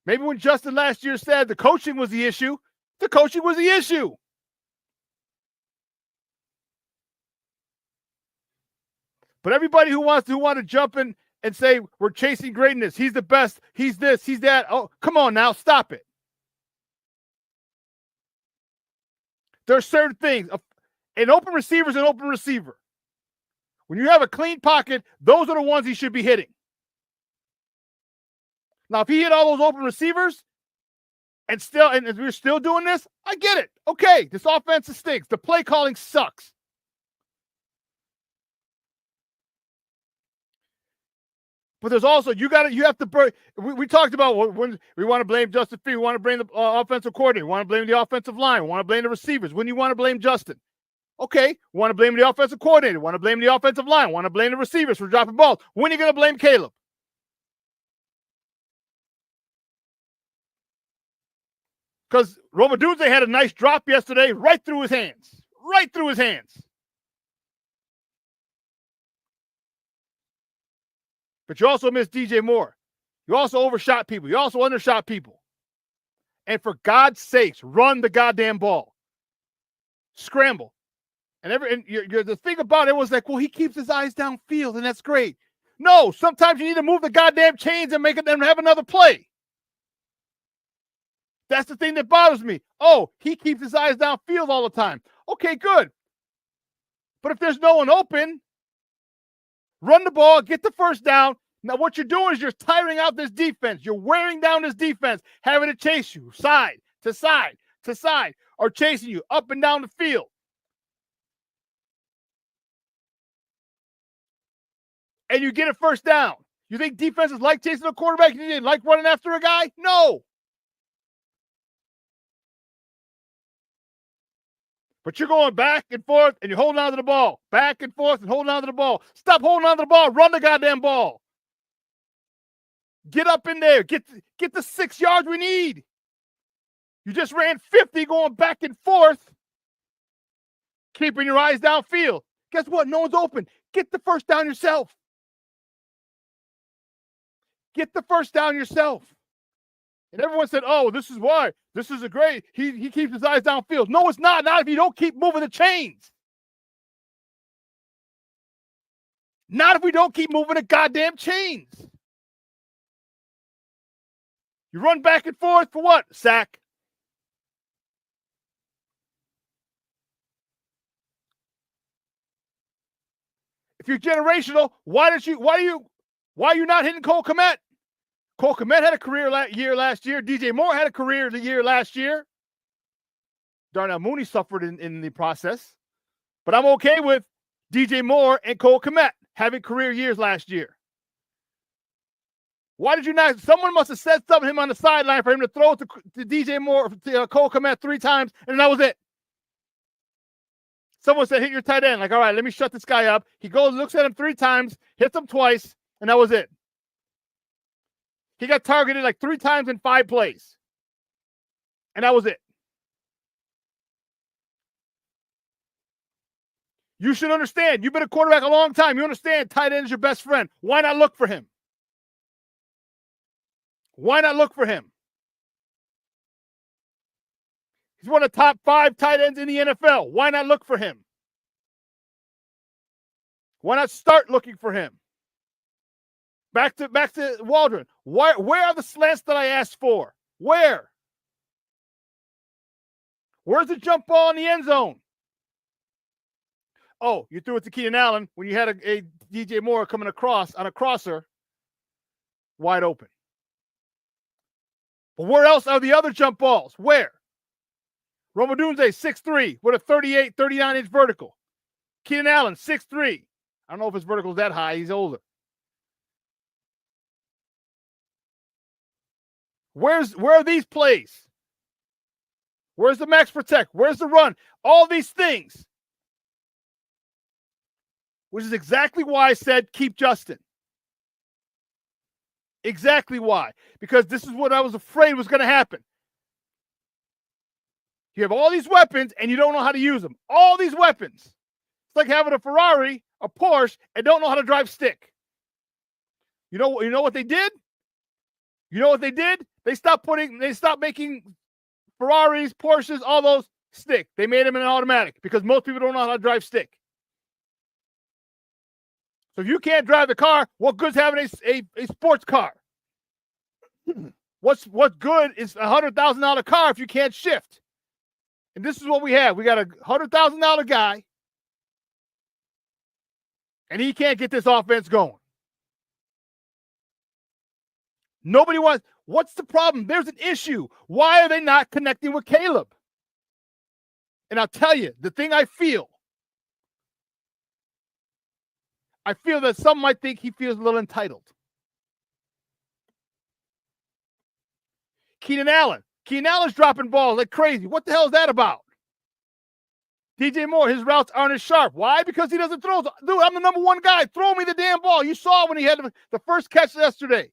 Maybe when Justin last year said the coaching was the issue, the coaching was the issue. But everybody who wants to jump in and say we're chasing greatness, he's the best, he's this, he's that. Oh, come on now, stop it. There are certain things. An open receiver is an open receiver. When you have a clean pocket, those are the ones he should be hitting. Now, if he hit all those open receivers and we're still doing this, I get it. Okay, this offense stinks. The play calling sucks. But there's also, you have to, we talked about when we want to blame Justin Fields, we want to blame the offensive coordinator, we want to blame the offensive line, we want to blame the receivers. When you want to blame Justin? Okay, want to blame the offensive coordinator, want to blame the offensive line, want to blame the receivers for dropping balls. When are you going to blame Caleb? Because Roma Dunze had a nice drop yesterday right through his hands. Right through his hands. But you also missed DJ Moore. You also overshot people. You also undershot people. And for God's sakes, run the goddamn ball. Scramble. And the thing about it was like, well, he keeps his eyes downfield, and that's great. No, sometimes you need to move the goddamn chains and make them have another play. That's the thing that bothers me. Oh, he keeps his eyes downfield all the time. Okay, good. But if there's no one open, run the ball, get the first down. Now what you're doing is you're tiring out this defense. You're wearing down this defense, having to chase you side to side to side, or chasing you up and down the field. And you get a first down. You think defenses like chasing a quarterback? You didn't like running after a guy? No. But you're going back and forth, and you're holding on to the ball. Back and forth and holding on to the ball. Stop holding on to the ball. Run the goddamn ball. Get up in there. Get the 6 yards we need. You just ran 50 going back and forth, keeping your eyes downfield. Guess what? No one's open. Get the first down yourself. Get the first down yourself. And everyone said, oh, this is why. This is a great. He keeps his eyes downfield. No, it's not. Not if you don't keep moving the chains. Not if we don't keep moving the goddamn chains. You run back and forth for what? Sack. If you're generational, why are you not hitting Cole Kmet? Cole Kmet had a career year last year. DJ Moore had a career the year last year. Darnell Mooney suffered in the process. But I'm okay with DJ Moore and Cole Kmet having career years last year. Why did you not? Someone must have said something to him on the sideline for him to throw it to DJ Moore, to Cole Kmet 3 times, and that was it. Someone said, hit your tight end. Like, all right, let me shut this guy up. He goes, looks at him 3 times, hits him twice, and that was it. He got targeted like 3 times in 5 plays. And that was it. You should understand. You've been a quarterback a long time. You understand tight end is your best friend. Why not look for him? Why not look for him? He's one of the top 5 tight ends in the NFL. Why not look for him? Why not start looking for him? Back to Waldron. Where are the slants that I asked for? Where? Where's the jump ball in the end zone? Oh, you threw it to Keenan Allen when you had a DJ Moore coming across on a crosser, wide open. But where else are the other jump balls? Where? Romadunze, 6'3", with a 38, 39-inch vertical. Keenan Allen, 6'3". I don't know if his vertical is that high. He's older. Where are these plays? Where's the max protect? Where's the run? All these things. Which is exactly why I said keep Justin. Exactly why. Because this is what I was afraid was going to happen. You have all these weapons and you don't know how to use them. All these weapons. It's like having a Ferrari, a Porsche, and don't know how to drive stick. You know what they did? You know what they did? They stopped making Ferraris, Porsches, all those stick. They made them in an automatic because most people don't know how to drive stick. So if you can't drive the car, what good's having a sports car? What's good is a $100,000 car if you can't shift. And this is what we have. We got a $100,000 guy, and he can't get this offense going. Nobody wants. What's the problem? There's an issue. Why are they not connecting with Caleb? And I'll tell you, the thing I feel that some might think he feels a little entitled. Keenan Allen's dropping balls like crazy. What the hell is that about? DJ Moore, his routes aren't as sharp. Why? Because he doesn't throw. Dude, I'm the number 1 guy. Throw me the damn ball. You saw when he had the first catch yesterday.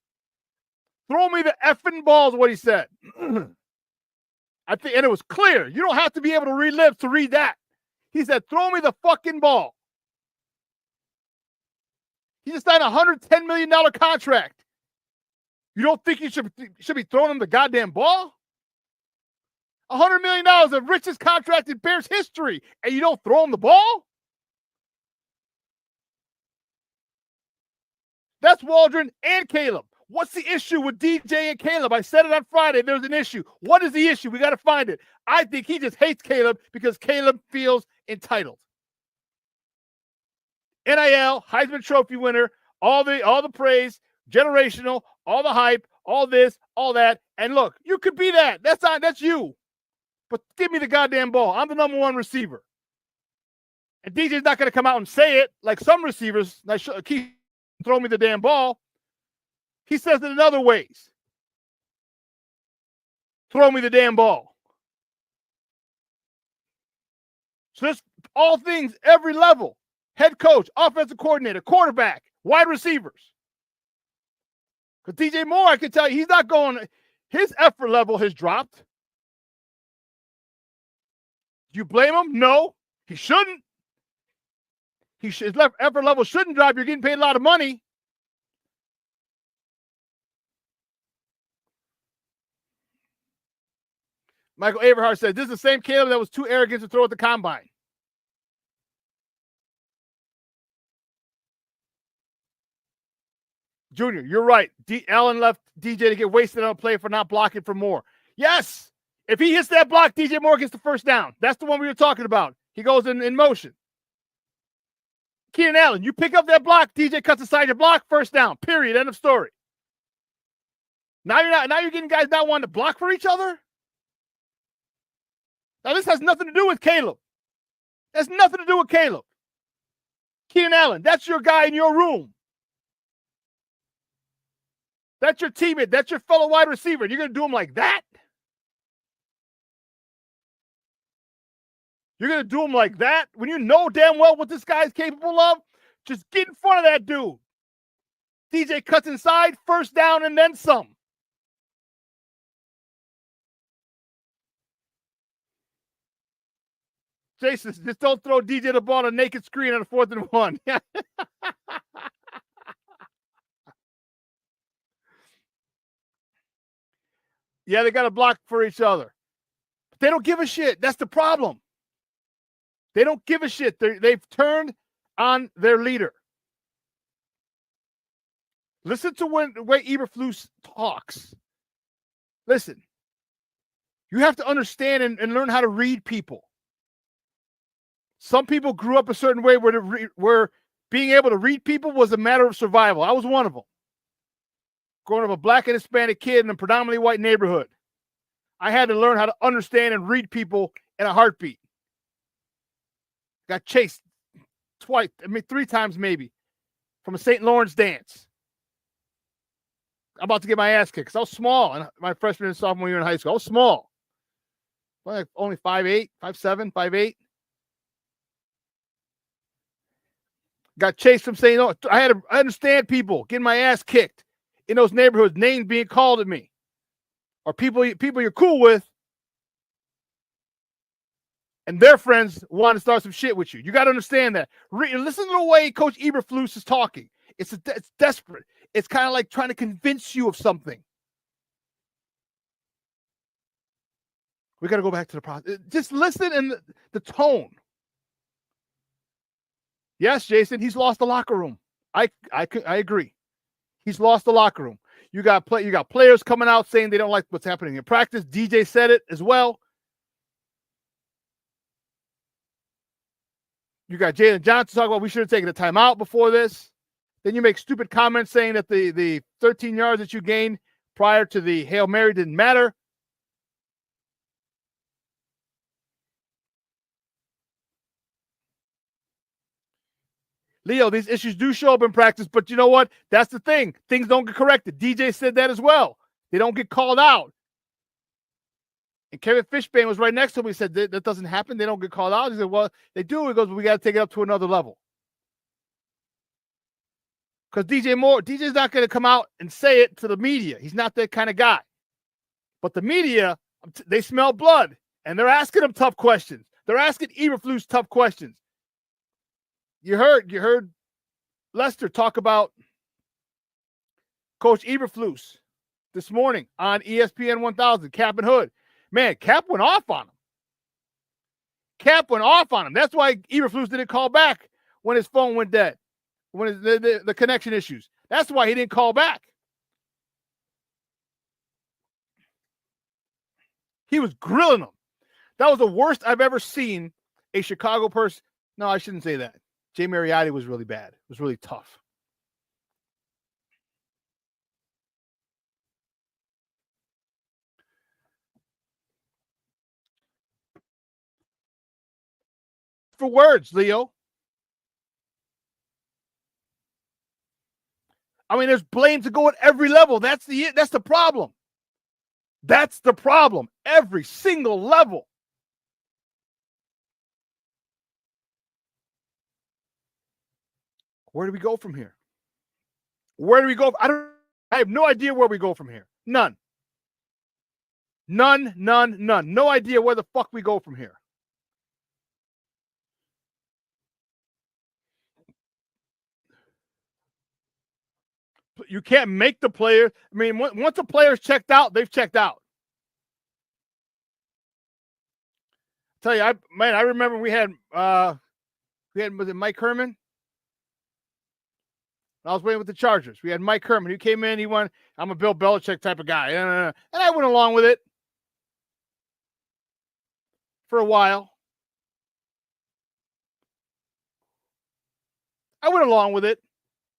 Throw me the effing ball is what he said. I think, and it was clear. You don't have to be able to relive to read that. He said, throw me the fucking ball. He just signed a $110 million contract. You don't think you should be throwing him the goddamn ball? $100 million, the richest contract in Bears history, and you don't throw him the ball? That's Waldron and Caleb. What's the issue with DJ and Caleb? I said it on Friday. There's an issue. What is the issue? We got to find it. I think he just hates Caleb because Caleb feels entitled. NIL, Heisman Trophy winner, all the praise, generational, all the hype, all this, all that. And look, you could be that. That's you. But give me the goddamn ball. I'm the number 1 receiver. And DJ's not going to come out and say it like some receivers. Keep throw me the damn ball. He says it in other ways. Throw me the damn ball. So that's all things, every level. Head coach, offensive coordinator, quarterback, wide receivers. Because DJ Moore, I can tell you, he's not going, his effort level has dropped. Do you blame him? No, he shouldn't. His effort level shouldn't drop. You're getting paid a lot of money. Michael Averhart said, this is the same Caleb that was too arrogant to throw at the combine. Junior, you're right. Allen left DJ to get wasted on a play for not blocking for Moore. Yes. If he hits that block, DJ Moore gets the first down. That's the one we were talking about. He goes in motion. Keenan Allen, you pick up that block, DJ cuts aside your block, first down, period, end of story. Now you're getting guys not wanting to block for each other? Now this has nothing to do with Caleb. That's nothing to do with Caleb. Keenan Allen, that's your guy in your room. That's your teammate. That's your fellow wide receiver. You're going to do him like that? You're going to do him like that? When you know damn well what this guy's capable of, just get in front of that dude. DJ cuts inside, first down, and then some. Jason, just don't throw DJ the ball on a naked screen on a 4th and 1. Yeah, they got to block for each other. But they don't give a shit. That's the problem. They don't give a shit. They've turned on their leader. Listen to the way Eberflus talks. Listen. You have to understand and learn how to read people. Some people grew up a certain way where being able to read people was a matter of survival. I was one of them. Growing up a black and Hispanic kid in a predominantly white neighborhood, I had to learn how to understand and read people in a heartbeat. Got chased twice, 3 times maybe, from a St. Lawrence dance. I'm about to get my ass kicked because I was small in my freshman and sophomore year in high school. I was small. Like only 5'8", 5'7", 5'8". Got chased from St. Lawrence. I understand people getting my ass kicked in those neighborhoods, names being called at me, or people you're cool with, and their friends want to start some shit with you. You got to understand that. Listen to the way Coach Eberflus is talking. It's desperate. It's kind of like trying to convince you of something. We got to go back to the process. Just listen in the tone. Yes, Jason, he's lost the locker room. I agree. He's lost the locker room. You got players coming out saying they don't like what's happening in practice. DJ said it as well. You got Jalen Johnson talking about we should have taken a timeout before this. Then you make stupid comments saying that the 13 yards that you gained prior to the Hail Mary didn't matter. Leo, these issues do show up in practice, but you know what? That's the thing. Things don't get corrected. DJ said that as well. They don't get called out. And Kevin Fishbane was right next to him. He said, that doesn't happen. They don't get called out. He said, well, they do. He goes, we got to take it up to another level. Because DJ's not going to come out and say it to the media. He's not that kind of guy. But the media, they smell blood, and they're asking him tough questions. They're asking Eberflus tough questions. You heard Lester talk about Coach Eberflus this morning on ESPN 1000, Cap and Hood. Man, Cap went off on him. That's why Eberflus didn't call back when his phone went dead, when the connection issues. That's why he didn't call back. He was grilling him. That was the worst I've ever seen a Chicago person. No, I shouldn't say that. Jay Mariotti was really bad. It was really tough. For words, Leo. I mean, there's blame to go at every level. That's the problem. That's the problem. Every single level. Where do we go from here? Where do we go? I have no idea where we go from here. None. No idea where the fuck we go from here. You can't make the player. I mean, once a player's checked out, they've checked out. I tell you, I remember we had was it Mike Herman? I was waiting with the Chargers. We had Mike Herman. He came in. He went, I'm a Bill Belichick type of guy. And I went along with it for a while. I went along with it.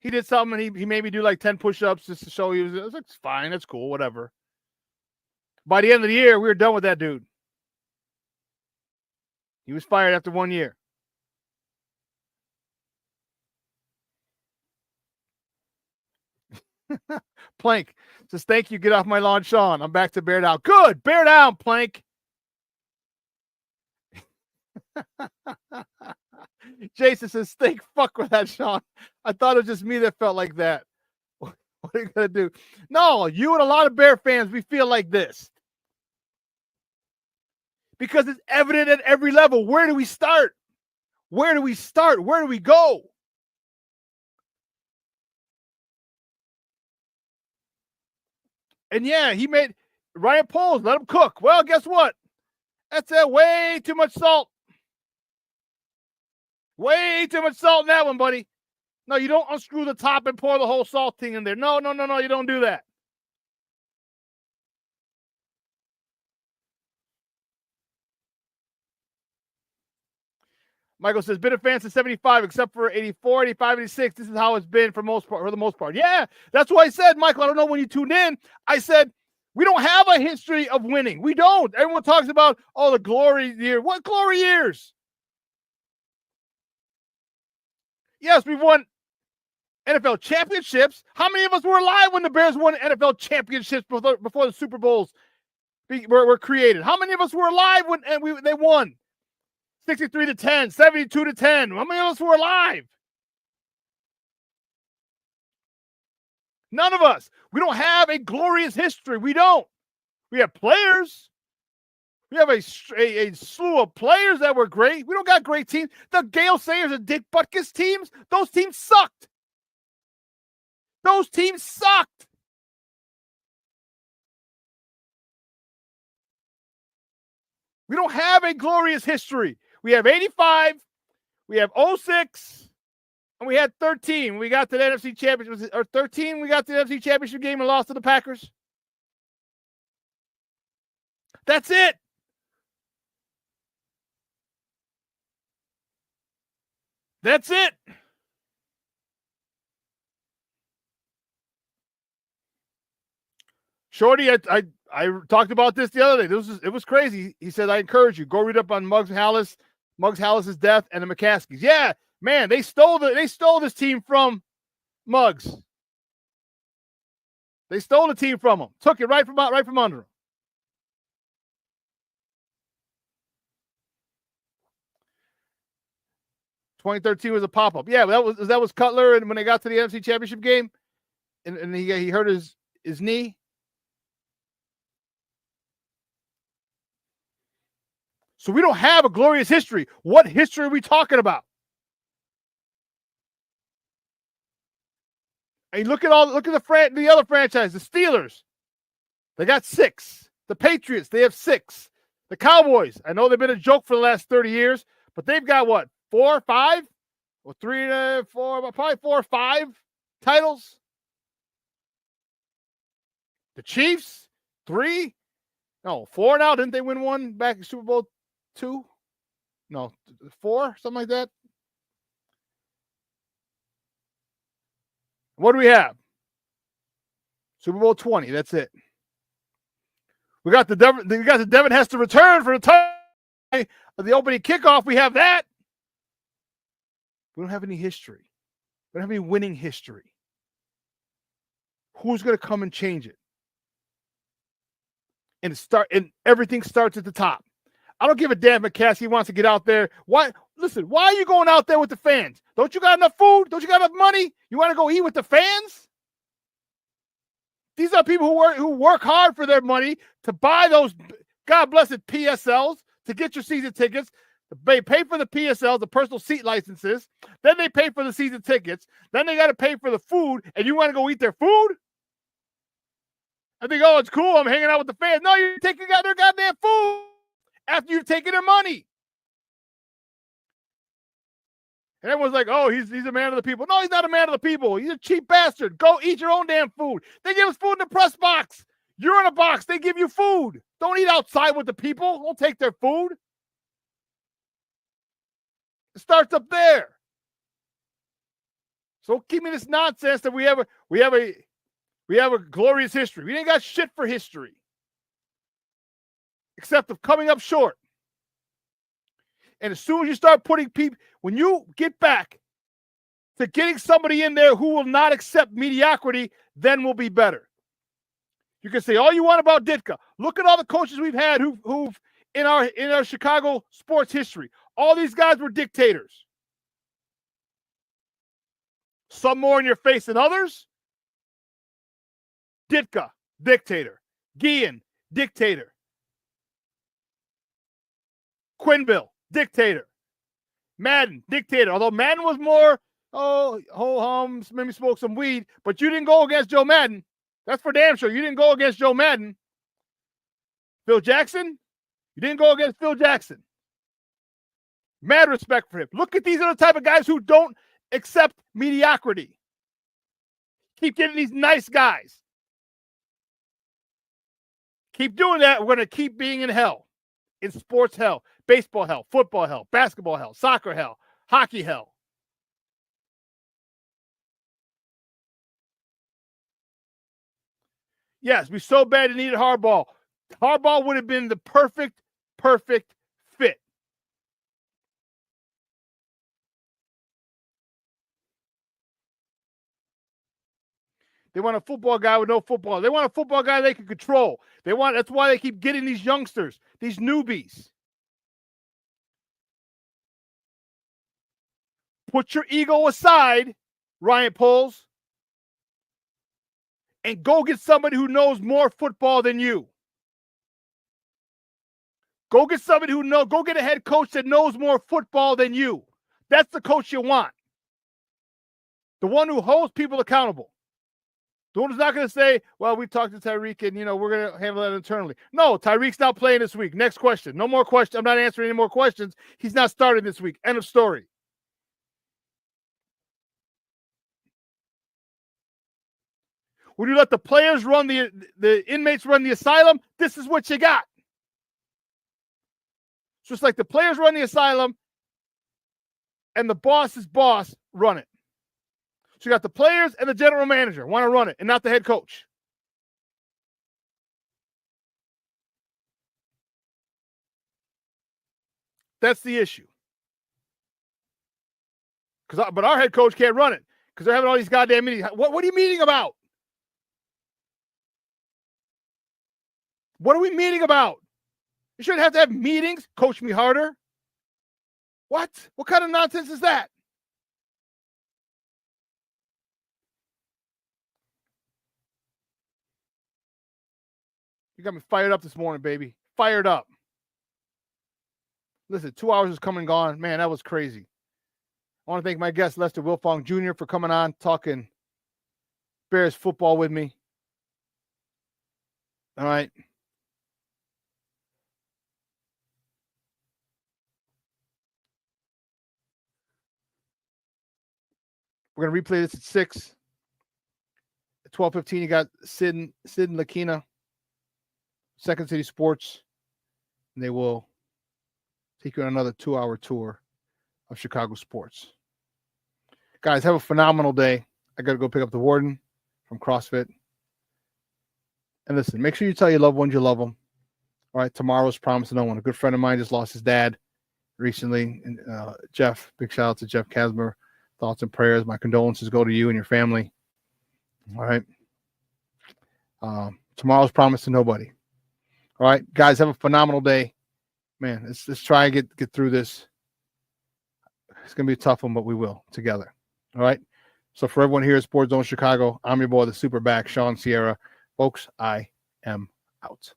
He did something, and he made me do like 10 push-ups just to show he was. I was like, it's fine, that's cool, whatever. By the end of the year, we were done with that dude. He was fired after 1 year. Plank says, thank you. Get off my lawn, Shawn. I'm back to bear down. Good. Bear down, Plank. Jason says, think fuck with that, Shawn. I thought it was just me that felt like that. What are you going to do? No, you and a lot of Bear fans, we feel like this. Because it's evident at every level. Where do we start? Where do we start? Where do we go? And yeah, he made Ryan Poles, let him cook. Well, guess what? That's way too much salt. Way too much salt in that one, buddy. No, you don't unscrew the top and pour the whole salt thing in there. No, you don't do that. Michael says, been a fan since 75, except for 84, 85, 86. This is how it's been for the most part. Yeah, that's what I said, Michael. I don't know when you tuned in. I said, we don't have a history of winning. We don't. Everyone talks about, the glory year. What glory years? Yes, we've won NFL championships. How many of us were alive when the Bears won NFL championships before the Super Bowls were created? How many of us were alive when they won? 63-10, 72-10. How many of us were alive? None of us. We don't have a glorious history. We don't. We have players. We have a slew of players that were great. We don't got great teams. The Gale Sayers and Dick Butkus teams, those teams sucked. Those teams sucked. We don't have a glorious history. We have 85, we have 06, and we had 13. We got to the NFC Championship, or 13, we got to the NFC Championship game and lost to the Packers. That's it. That's it. Shorty, I talked about this the other day. It was crazy. He said, I encourage you, go read up on Muggs Hallis's death and the McCaskies. Yeah, man, they stole this team from Muggs. They stole the team from him. Took it right from under him. $2013 was a pop-up. Yeah, that was Cutler, and when they got to the NFC Championship game, and he hurt his knee. So we don't have a glorious history. What history are we talking about? And look at the other franchise, the Steelers. They got 6. The Patriots, they have 6. The Cowboys, I know they've been a joke for the last 30 years, but they've got what? 4 or 5? Or 3 to 4, probably 4 or 5 titles. The Chiefs, 3. No, 4 now. Didn't they win one back in Super Bowl 2? No, 4, something like that. What do we have? Super Bowl 20. That's it. We got the Devin Hester return for the time of the opening kickoff. We have that. We don't have any history. We don't have any winning history. Who's going to come and change it? And everything starts at the top. I don't give a damn if McCaskey wants to get out there. Why are you going out there with the fans? Don't you got enough food? Don't you got enough money? You want to go eat with the fans? These are people who work hard for their money to buy those, God bless it, PSLs, to get your season tickets. They pay for the PSLs, the personal seat licenses. Then they pay for the season tickets. Then they got to pay for the food, and you want to go eat their food? I think, it's cool. I'm hanging out with the fans. No, you're taking out their goddamn food after you've taken their money. And everyone's like, he's a man of the people. No, he's not a man of the people. He's a cheap bastard. Go eat your own damn food. They give us food in the press box. You're in a box. They give you food. Don't eat outside with the people. Don't take their food. It starts up there. So keep me this nonsense that we have a glorious history. We ain't got shit for history. Except of coming up short. And as soon as you start putting people, when you get back to getting somebody in there who will not accept mediocrity, then we'll be better. You can say all you want about Ditka. Look at all the coaches we've had who've in our Chicago sports history. All these guys were dictators. Some more in your face than others. Ditka, dictator. Guillen, dictator. Quinville, dictator. Madden, dictator. Although Madden was more, ho-hum, maybe smoke some weed, but you didn't go against Joe Madden. That's for damn sure. You didn't go against Joe Madden. Phil Jackson, you didn't go against Phil Jackson. Mad respect for him. Look at these are the type of guys who don't accept mediocrity. Keep getting these nice guys. Keep doing that. We're going to keep being in hell. In sports hell. Baseball hell. Football hell. Basketball hell. Soccer hell. Hockey hell. Yes, we so bad needed Harbaugh. Harbaugh would have been the perfect fit. They want a football guy with no football. They want a football guy they can control. That's why they keep getting these youngsters, these newbies. Put your ego aside, Ryan Poles, and go get somebody who knows more football than you. Go get somebody go get a head coach that knows more football than you. That's the coach you want. The one who holds people accountable. The one who's not going to say, well, we talked to Tyreek and, we're going to handle that internally. No, Tyreek's not playing this week. Next question. No more questions. I'm not answering any more questions. He's not starting this week. End of story. When you let the players run the inmates run the asylum, this is what you got. It's just like the players run the asylum and the boss's boss run it. So you got the players and the general manager want to run it and not the head coach. That's the issue. But our head coach can't run it because they're having all these goddamn meetings. What are you meeting about? What are we meeting about? You shouldn't have to have meetings. Coach me harder. What? What kind of nonsense is that? You got me fired up this morning, baby. Fired up. Listen, 2 hours is come and gone. Man, that was crazy. I want to thank my guest, Lester Wiltfong Jr., for coming on, talking Bears football with me. All right. We're going to replay this at 6. At 12:15, you got Sid and Lakina, Second City Sports. And they will take you on another 2-hour tour of Chicago sports. Guys, have a phenomenal day. I got to go pick up the warden from CrossFit. And listen, make sure you tell your loved ones you love them. All right, tomorrow's promise to no one. A good friend of mine just lost his dad recently. And Jeff, big shout out to Jeff Kasmer. Thoughts and prayers. My condolences go to you and your family. All right. Tomorrow's promise to nobody. All right, guys, have a phenomenal day. Man, let's try and get through this. It's going to be a tough one, but we will together. All right. So for everyone here at Sports Zone Chicago, I'm your boy, the SuperBack, Shawn Sierra. Folks, I am out.